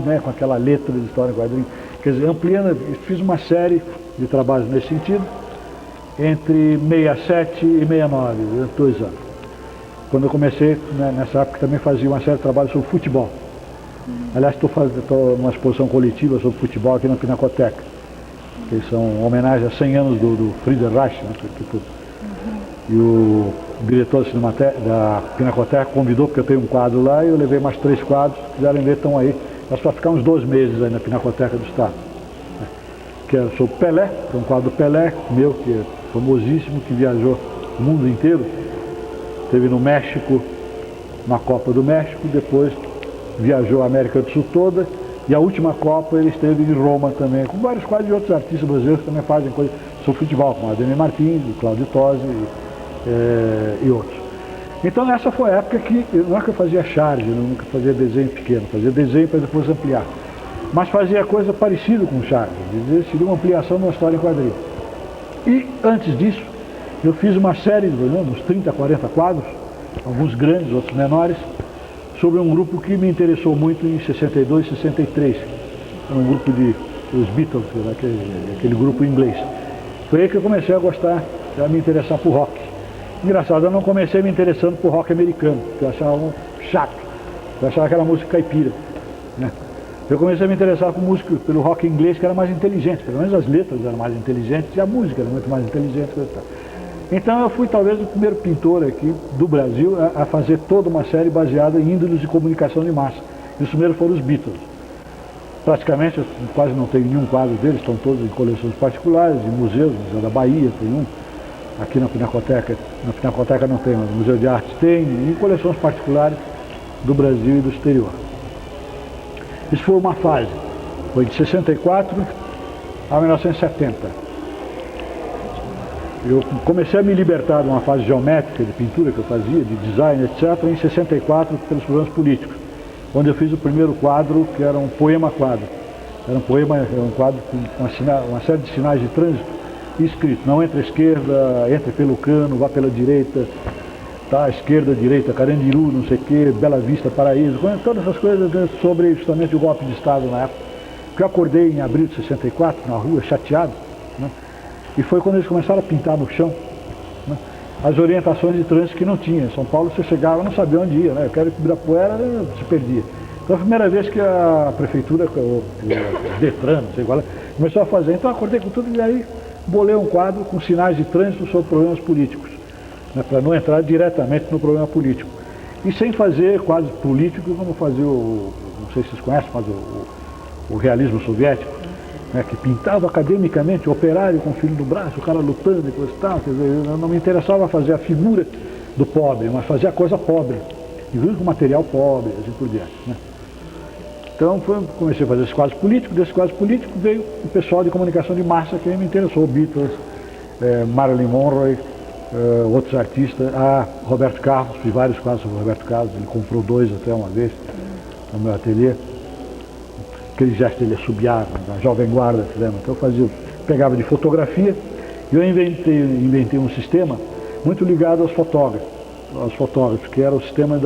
né, com aquela letra de história em quadrinho. Quer dizer, ampliando, fiz uma série de trabalhos nesse sentido, entre 67 e 69, 2 anos. Quando eu comecei, né, nessa época também fazia uma série de trabalhos sobre futebol. Aliás, estou numa exposição coletiva sobre futebol aqui na Pinacoteca, que são homenagem a 100 anos do Friedrich Reich, né, e o diretor da Pinacoteca convidou, porque eu tenho um quadro lá, e eu levei mais 3 quadros, se quiserem ver, estão aí. Mas para ficar uns 2 meses aí na Pinacoteca do Estado. Que é sobre Pelé, que é um quadro do Pelé, meu, que é famosíssimo, que viajou o mundo inteiro. Esteve no México, na Copa do México, depois viajou a América do Sul toda, e a última Copa ele esteve em Roma também, com vários quadros de outros artistas brasileiros que também fazem coisas sobre futebol, como Ademir Martins, o Cláudio Tosi e outros. Então essa foi a época que, não é que eu fazia charge, eu nunca fazia desenho pequeno, fazia desenho para depois ampliar, mas fazia coisa parecida com charge, seria uma ampliação de uma história em quadrinho. E antes disso, eu fiz uma série de uns 30, 40 quadros, alguns grandes, outros menores, sobre um grupo que me interessou muito em 62, 63. Era um grupo os Beatles, aquele grupo inglês. Foi aí que eu comecei a gostar, a me interessar por rock. Engraçado, eu não comecei me interessando por rock americano, porque eu achava chato, eu achava aquela música caipira, né? Eu comecei a me interessar por música, pelo rock inglês, que era mais inteligente, pelo menos as letras eram mais inteligentes e a música era muito mais inteligente. Então eu fui talvez o primeiro pintor aqui do Brasil a fazer toda uma série baseada em ídolos de comunicação de massa. E os primeiros foram os Beatles. Praticamente eu quase não tenho nenhum quadro deles, estão todos em coleções particulares, em museus, no Museu da Bahia tem um, aqui na Pinacoteca não tem, mas no Museu de Arte tem, em coleções particulares do Brasil e do exterior. Isso foi uma fase, foi de 64 a 1970. Eu comecei a me libertar de uma fase geométrica de pintura que eu fazia, de design, etc., em 64 pelos problemas políticos, onde eu fiz o primeiro quadro, que era um poema-quadro. Era um quadro com uma série de sinais de trânsito escrito: não entre à esquerda, entre pelo cano, vá pela direita, tá, esquerda, direita, Carandiru, não sei o quê, Bela Vista, Paraíso, todas essas coisas, né, sobre justamente o golpe de Estado na época. Que eu acordei em abril de 64, na rua, chateado, né, e foi quando eles começaram a pintar no chão, né, as orientações de trânsito que não tinha. Em São Paulo você chegava, não sabia onde ia, né? Eu quero ir para Ibirapuera, se perdia. Então a primeira vez que a prefeitura, o Detran, não sei qual, começou a fazer, então eu acordei com tudo e aí bolei um quadro com sinais de trânsito sobre problemas políticos, né, para não entrar diretamente no problema político. E sem fazer quadros políticos, como fazia não sei se vocês conhecem, mas o realismo soviético, né, que pintava academicamente o operário com o filho no braço, o cara lutando e coisa e tal. Quer dizer, não me interessava fazer a figura do pobre, mas fazer a coisa pobre, inclusive com material pobre, assim por diante, né. Então comecei a fazer esses quadros políticos. Desse quadro político veio o pessoal de comunicação de massa que me interessou, Beatles, Marilyn Monroe, outros artistas, Roberto Carlos, fiz vários quadros sobre Roberto Carlos, ele comprou 2 até uma vez no meu ateliê. Aquele gesto dele assobiar, da Jovem Guarda, se lembra? Então eu pegava de fotografia e eu inventei um sistema muito ligado aos fotógrafos, que era o sistema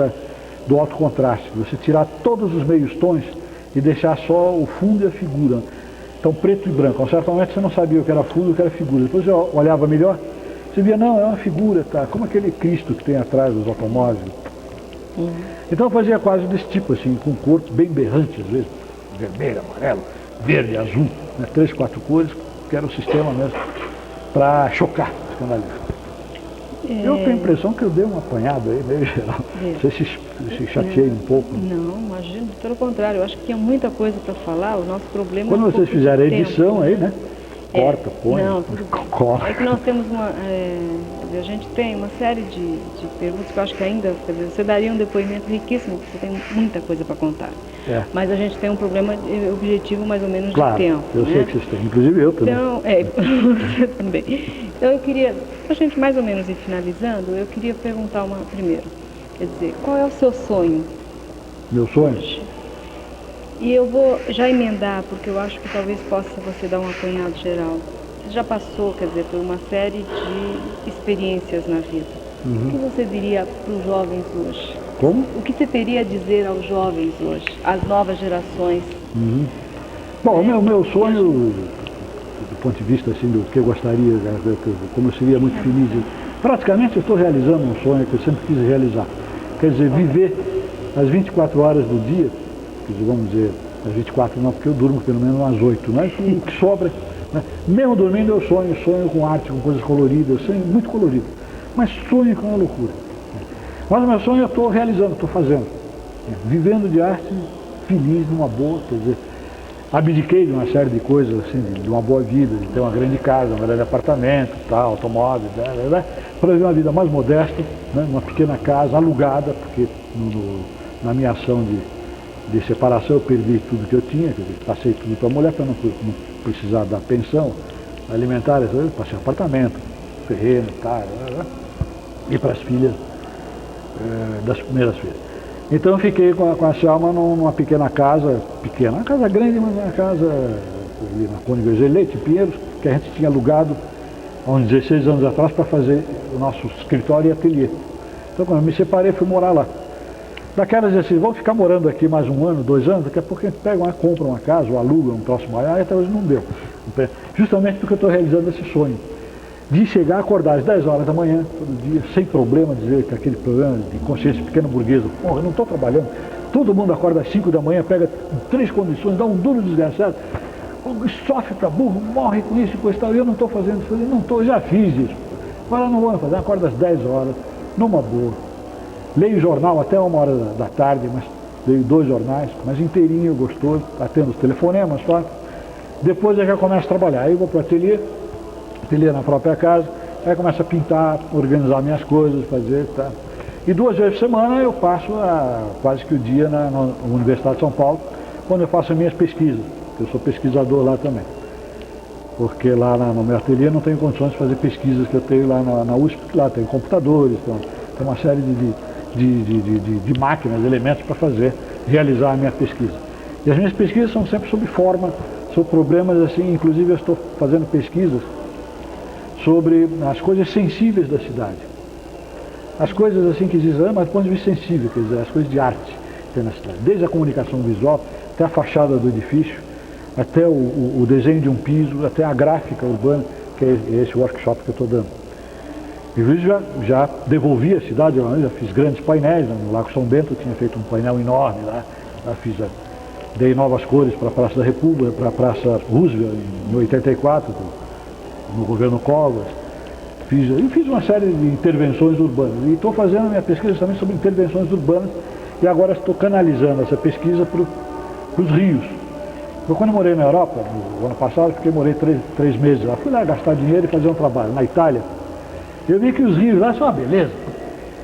do alto contraste, você tirar todos os meios tons e deixar só o fundo e a figura. Então preto e branco, a um certo momento você não sabia o que era fundo e o que era figura. Depois eu olhava melhor, você via, não, é uma figura, tá? Como aquele Cristo que tem atrás dos automóveis. Então eu fazia quase desse tipo, assim, com corpo bem berrante às vezes, vermelho, amarelo, verde, azul, né? 3, 4 cores, que era o sistema mesmo, para chocar, escandalizar. Eu tenho a impressão que eu dei um apanhado aí, meio geral. Você se chateei um pouco. Não, imagino, pelo contrário, eu acho que tinha muita coisa para falar, o nosso problema quando vocês fizerem a edição aí, né? Corta, põe, não, tudo bem. cola. É que nós temos a gente tem uma série de perguntas que eu acho que ainda, quer dizer, você daria um depoimento riquíssimo, porque você tem muita coisa para contar. Mas a gente tem um problema objetivo mais ou menos claro, de tempo. Eu sei que vocês têm, inclusive eu também. Então, você também. Então eu queria, para a gente mais ou menos ir finalizando, eu queria perguntar uma primeiro. Quer dizer, qual é o seu sonho? Meu sonho? E eu vou já emendar, porque eu acho que talvez possa você dar um apanhado geral. Você já passou, quer dizer, por uma série de experiências na vida. O que você diria para os jovens hoje? Como? O que você teria a dizer aos jovens hoje, às novas gerações? Bom, o meu sonho, do ponto de vista assim, do que eu gostaria, como eu seria muito feliz, praticamente eu estou realizando um sonho que eu sempre quis realizar. Quer dizer, viver as 24 horas do dia, quer dizer, vamos dizer, as 24 não, porque eu durmo pelo menos umas 8, mas o que sobra, né? Mesmo dormindo eu sonho com arte, com coisas coloridas, sonho muito colorido, mas sonho com uma loucura. Mas o meu sonho eu estou realizando, estou fazendo, vivendo de arte, feliz, numa boa, quer dizer, abdiquei de uma série de coisas, assim, de uma boa vida, de ter uma grande casa, um grande apartamento, tal, automóvel, para viver uma vida mais modesta, né, uma pequena casa alugada, porque na minha ação de separação eu perdi tudo que eu tinha, quer dizer, passei tudo para a mulher para não precisar da pensão alimentar, passei apartamento, terreno, tal, e para as filhas, das primeiras filhas. Então eu fiquei com a Selma numa pequena casa, uma casa grande, mas uma casa ali na Cônigo Leite, em Pinheiros, que a gente tinha alugado há uns 16 anos atrás para fazer o nosso escritório e ateliê. Então quando eu me separei, fui morar lá. Daquelas assim, vamos ficar morando aqui mais 1 ano, 2 anos, daqui a pouco a gente pega compra uma casa, ou aluga um troço maior, e até hoje não deu. Justamente porque eu estou realizando esse sonho. De chegar a acordar às 10 horas da manhã, todo dia, sem problema, dizer que aquele problema de consciência pequena burguesa, porra, eu não estou trabalhando, todo mundo acorda às 5 da manhã, pega 3 condições, dá um duro desgraçado, sofre para burro, morre com isso e coisa e tal, e eu não estou fazendo isso, não estou, já fiz isso. Agora não vou fazer, acordo às 10 horas, numa boa. Leio jornal até 1h da tarde, mas leio 2 jornais, mas inteirinho, gostoso, atendo os telefonemas, só. Depois eu já começo a trabalhar. Aí eu vou para o ateliê na própria casa, aí começo a pintar, organizar minhas coisas, fazer, tá. E 2 vezes por semana eu passo quase que o dia na Universidade de São Paulo, quando eu faço as minhas pesquisas. Eu sou pesquisador lá também. Porque lá no meu ateliê não tenho condições de fazer pesquisas que eu tenho lá na USP, porque lá tem computadores, tem uma série de máquinas, elementos para realizar a minha pesquisa. E as minhas pesquisas são sempre sobre forma, sobre problemas assim, inclusive eu estou fazendo pesquisas sobre as coisas sensíveis da cidade. As coisas assim que dizem, mas do ponto de vista sensível, quer dizer, as coisas de arte que tem na cidade. Desde a comunicação visual, até a fachada do edifício, até o desenho de um piso, até a gráfica urbana, que é esse workshop que eu estou dando. Inclusive já devolvi a cidade, já fiz grandes painéis, no Lago São Bento eu tinha feito um painel enorme lá, dei novas cores para a Praça da República, para a Praça Roosevelt em 84, no governo Covas. Fiz uma série de intervenções urbanas e estou fazendo a minha pesquisa também sobre intervenções urbanas e agora estou canalizando essa pesquisa para os rios. Eu, quando morei na Europa, no ano passado, morei 3 meses lá, fui lá gastar dinheiro e fazer um trabalho na Itália. Eu vi que os rios lá são uma beleza.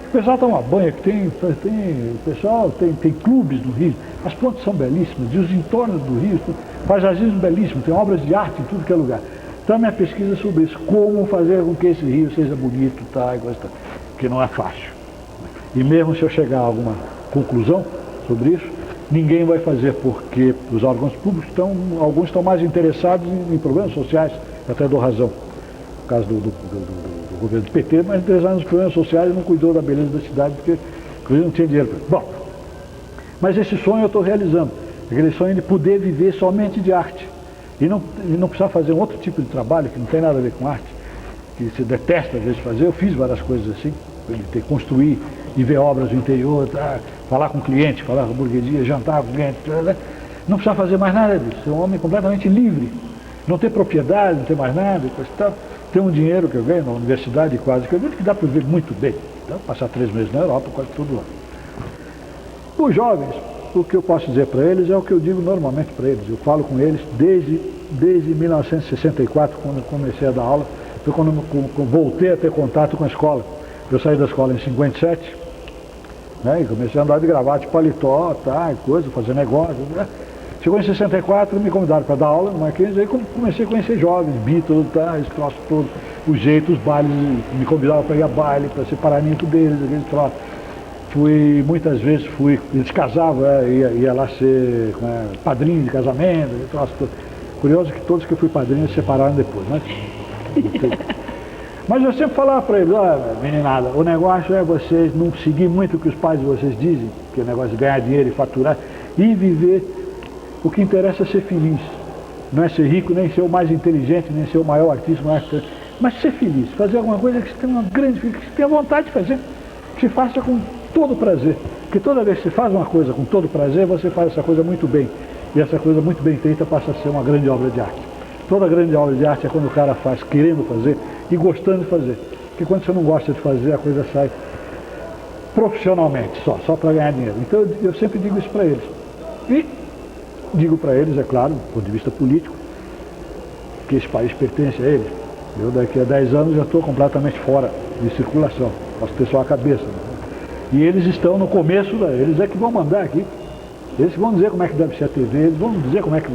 O pessoal toma banho, o pessoal tem clubes no rio, as pontes são belíssimas, e os entornos do rio, paisagismo belíssimo, tem obras de arte em tudo que é lugar. Então a minha pesquisa é sobre isso, como fazer com que esse rio seja bonito, tá, que não é fácil. E mesmo se eu chegar a alguma conclusão sobre isso, ninguém vai fazer, porque os órgãos públicos alguns estão mais interessados em problemas sociais, eu até dou razão, no caso do governo do PT, mas interessados nos problemas sociais e não cuidou da beleza da cidade, porque inclusive não tinha dinheiro. Bom, mas esse sonho eu estou realizando, aquele sonho de poder viver somente de arte, e não precisar fazer um outro tipo de trabalho que não tem nada a ver com arte, que se detesta às vezes fazer. Eu fiz várias coisas assim, construir e ver obras do interior, falar com cliente, falar com burguesia, jantar com cliente, não precisar fazer mais nada disso, ser um homem completamente livre, não ter propriedade, não ter mais nada, ter um dinheiro que eu ganho na universidade quase, que eu vejo que dá para viver muito bem, então, passar 3 meses na Europa, quase tudo lá. Os jovens, o que eu posso dizer para eles é o que eu digo normalmente para eles, eu falo com eles desde 1964, quando eu comecei a dar aula, foi quando eu voltei a ter contato com a escola. Eu saí da escola em 57, né, e comecei a andar de gravata, de paletó, fazer negócio, né. Chegou em 64, me convidaram para dar aula no Mackenzie, aí comecei a conhecer jovens, Beatles, esse troço todo, o jeito, os bailes, me convidavam para ir a baile, para ser paraninho deles, aquele troço. Muitas vezes eles casavam, ia lá ser padrinho de casamento, aquele troço todo. Curioso que todos que eu fui padrinho se separaram depois, né? Mas eu sempre falava para eles, meninada, o negócio é vocês não seguir muito o que os pais de vocês dizem, que é o negócio de ganhar dinheiro e faturar, e viver. O que interessa é ser feliz, não é ser rico, nem ser o mais inteligente, nem ser o maior artista, mas ser feliz, fazer alguma coisa que você tenha que você tenha vontade de fazer, que se faça com todo prazer, porque toda vez que você faz uma coisa com todo prazer, você faz essa coisa muito bem, e essa coisa muito bem feita passa a ser uma grande obra de arte. Toda grande obra de arte é quando o cara faz querendo fazer e gostando de fazer, porque quando você não gosta de fazer, a coisa sai profissionalmente, só para ganhar dinheiro. Então eu sempre digo isso para eles. E digo para eles, é claro, do ponto de vista político, que esse país pertence a eles. Eu daqui a 10 anos já estou completamente fora de circulação, posso ter só a cabeça. Né? E eles estão no começo, eles é que vão mandar aqui. Eles vão dizer como é que deve ser a TV, eles vão dizer como é que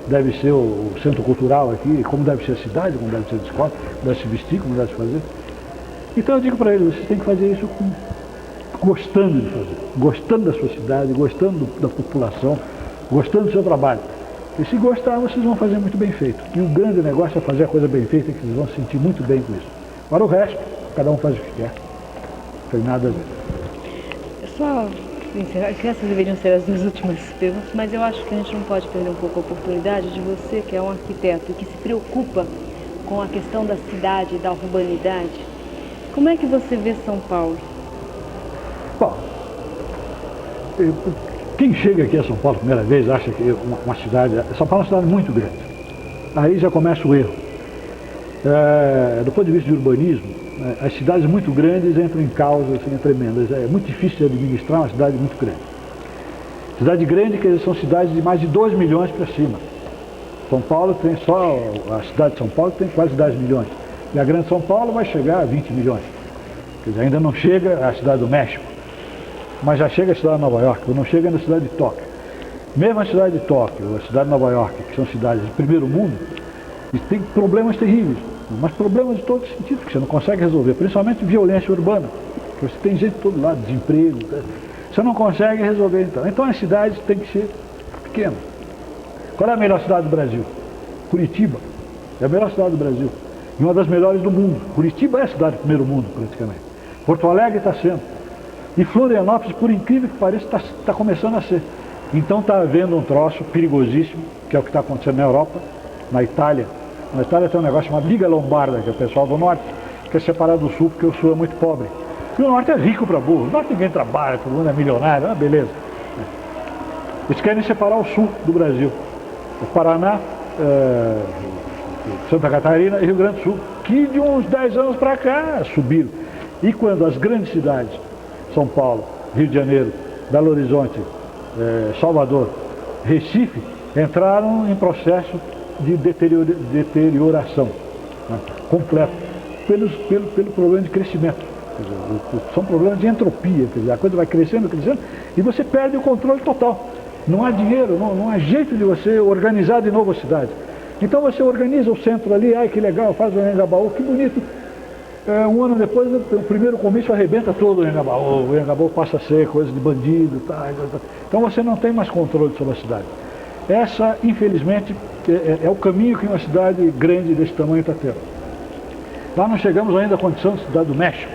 deve ser o centro cultural aqui, como deve ser a cidade, como deve ser a escola, como deve se vestir, como deve se fazer. Então eu digo para eles, vocês têm que fazer isso gostando de fazer, gostando da sua cidade, gostando da população, gostando do seu trabalho. E se gostar, vocês vão fazer muito bem feito. E o grande negócio é fazer a coisa bem feita, que vocês vão se sentir muito bem com isso. Agora o resto, cada um faz o que quer. Não tem nada a ver. Só encerrar, que essas deveriam ser as 2 últimas perguntas, mas eu acho que a gente não pode perder um pouco a oportunidade de você, que é um arquiteto e que se preocupa com a questão da cidade e da urbanidade. Como é que você vê São Paulo? Bom, quem chega aqui a São Paulo a primeira vez acha que uma cidade... São Paulo é uma cidade muito grande. Aí já começa o erro. Do ponto de vista de urbanismo, as cidades muito grandes entram em causas assim, tremendas. É muito difícil de administrar uma cidade muito grande. Cidade grande, quer dizer, são cidades de mais de 2 milhões para cima. São Paulo tem só, a cidade de São Paulo tem quase 10 milhões. E a Grande São Paulo vai chegar a 20 milhões. Quer dizer, ainda não chega a cidade do México, mas já chega a cidade de Nova York, não chega na cidade de Tóquio. Mesmo a cidade de Tóquio, a cidade de Nova York, que são cidades de primeiro mundo, tem problemas terríveis, mas problemas de todo sentido, que você não consegue resolver, principalmente violência urbana, que você tem gente de todo lado, desemprego, você não consegue resolver então. Então as cidades têm que ser pequenas. Qual é a melhor cidade do Brasil? Curitiba. É a melhor cidade do Brasil. E uma das melhores do mundo. Curitiba é a cidade do primeiro mundo, praticamente. Porto Alegre está sendo. E Florianópolis, por incrível que pareça, está começando a ser. Então está havendo um troço perigosíssimo, que é o que está acontecendo na Europa, na Itália. Na Itália tem um negócio chamado Liga Lombarda, que é o pessoal do norte, que é separado do sul, porque o sul é muito pobre. E o norte é rico para burro. O norte ninguém trabalha, todo mundo é milionário, beleza. Eles querem separar o sul do Brasil. O Paraná, Santa Catarina e Rio Grande do Sul, que de uns 10 anos para cá subiram. E quando as grandes cidades, São Paulo, Rio de Janeiro, Belo Horizonte, Salvador, Recife, entraram em processo de deterioração, né, completo, pelo problema de crescimento. Quer dizer, são problemas de entropia, quer dizer, a coisa vai crescendo, crescendo, e você perde o controle total. Não há dinheiro, não há jeito de você organizar de novo a cidade. Então você organiza o centro ali, ai que legal, faz o Anhangabaú, que bonito. Um ano depois, o primeiro comício arrebenta todo o Anhangabaú passa a ser coisa de bandido, tá. Então você não tem mais controle sobre a cidade. Essa, infelizmente, é o caminho que uma cidade grande desse tamanho está tendo. Lá não chegamos ainda à condição de cidade do México,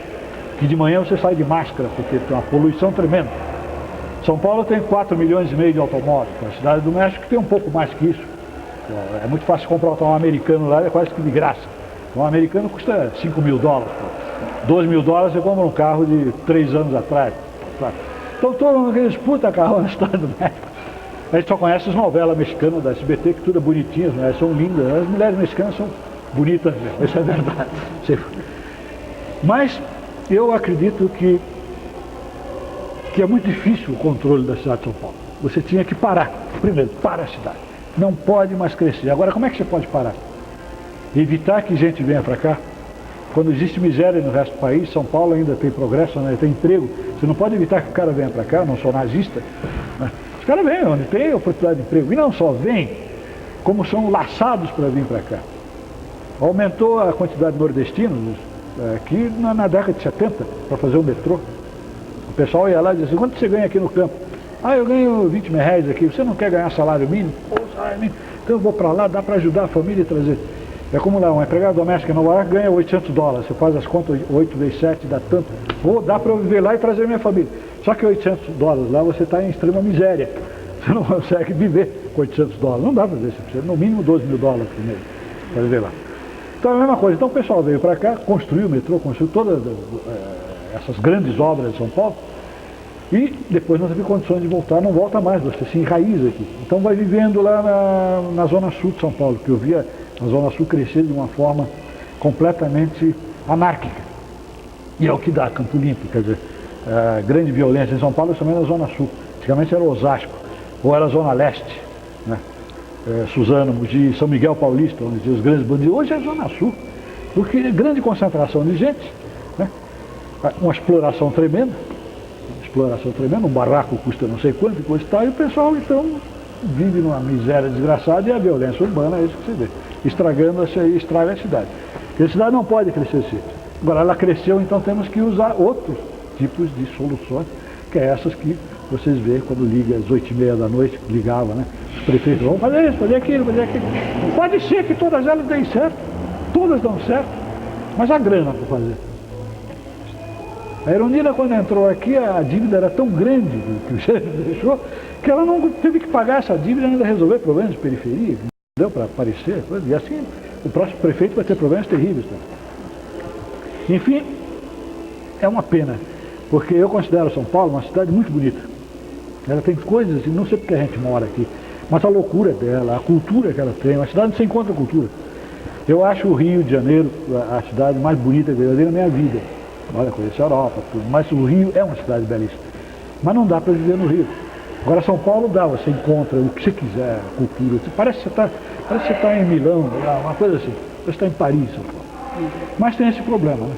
que de manhã você sai de máscara, porque tem uma poluição tremenda. São Paulo tem 4 milhões e meio de automóveis, a cidade do México tem um pouco mais que isso. É muito fácil comprar um automóvel americano lá, é quase que de graça. Um americano custa $5 mil. $12 mil você compra um carro de 3 anos atrás. Então todo mundo disputa carro na cidade do México. A gente só conhece as novelas mexicanas da SBT, que tudo é bonitinho, as mulheres são lindas, as mulheres mexicanas são bonitas mesmo, isso é verdade. Mas eu acredito que é muito difícil o controle da cidade de São Paulo. Você tinha que parar. Primeiro, para a cidade. Não pode mais crescer. Agora, como é que você pode parar? Evitar que gente venha para cá. Quando existe miséria no resto do país, São Paulo ainda tem progresso, né? Tem emprego. Você não pode evitar que o cara venha para cá, não sou nazista. Né? Os caras vêm onde tem oportunidade de emprego. E não só vêm, como são laçados para vir para cá. Aumentou a quantidade de nordestinos aqui na década de 70 para fazer o metrô. O pessoal ia lá e dizia assim, quanto você ganha aqui no campo? Ah, eu ganho 20 mil reais aqui, você não quer ganhar salário mínimo? Pô, salário mínimo. Então eu vou para lá, dá para ajudar a família e trazer. É como lá, um empregado doméstico em Nova York ganha $800, você faz as contas, 8 vezes 7 dá tanto. Ou dá para eu viver lá e trazer minha família. Só que $800 lá você está em extrema miséria. Você não consegue viver com $800. Não dá para viver, você precisa no mínimo $12 mil por mês para viver lá. Então é a mesma coisa. Então o pessoal veio para cá, construiu o metrô, construiu todas essas grandes obras de São Paulo. E depois não teve condições de voltar, não volta mais, você se enraiza aqui. Então vai vivendo lá na zona sul de São Paulo, que eu via a zona sul crescer de uma forma completamente anárquica. E é o que dá Campo Limpo, quer dizer, grande violência em São Paulo, também na zona sul. Antigamente era Osasco, ou era a zona leste, né? Suzano, Mogi, São Miguel Paulista, onde tinha os grandes bandidos. Hoje é zona sul, porque grande concentração de gente, né? Uma exploração tremenda, um barraco custa não sei quanto, coisa e tal, e o pessoal então vive numa miséria desgraçada e a violência urbana é isso que você vê, estraga a cidade. Porque a cidade não pode crescer assim. Agora ela cresceu, então temos que usar outros tipos de soluções, que é essas que vocês veem quando liga às 8h30 da noite, ligava, né? Os prefeitos vão fazer isso, fazer aquilo, fazer aquilo. Pode ser que todas elas deem certo, todas dão certo, mas a grana para fazer. A Erundina, quando entrou aqui, a dívida era tão grande que o chefe deixou, que ela não teve que pagar essa dívida e ainda resolver problemas de periferia, não deu para aparecer, e assim o próximo prefeito vai ter problemas terríveis. Tá? Enfim, é uma pena, porque eu considero São Paulo uma cidade muito bonita. Ela tem coisas, não sei porque a gente mora aqui, mas a loucura dela, a cultura que ela tem, uma cidade onde você encontra cultura. Eu acho o Rio de Janeiro a cidade mais bonita e verdadeira da minha vida. Olha, conheço a Europa, tudo, mas o Rio é uma cidade belíssima. Mas não dá para viver no Rio. Agora São Paulo dá, você encontra o que você quiser, cultura. Parece que você está em Milão, uma coisa assim. Você está em Paris, São Paulo. Mas tem esse problema, né?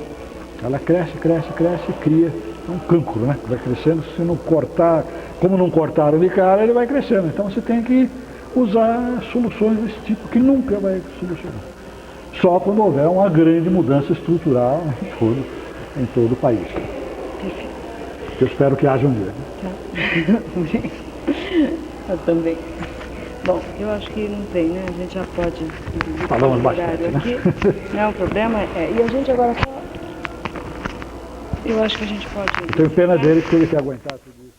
Ela cresce, cresce, cresce e cria um cancro, né? Vai crescendo, se não cortar, como não cortaram de cara, ele vai crescendo. Então você tem que usar soluções desse tipo, que nunca vai solucionar. Só quando houver uma grande mudança estrutural em todo o país. Eu espero que haja um dia. Eu também. Bom, eu acho que não tem, né? A gente já pode... Falamos bastante, né? Aqui. Não, o problema é... E a gente agora só... Eu acho que a gente pode... Eu tenho pena dele que ele quer aguentar tudo isso.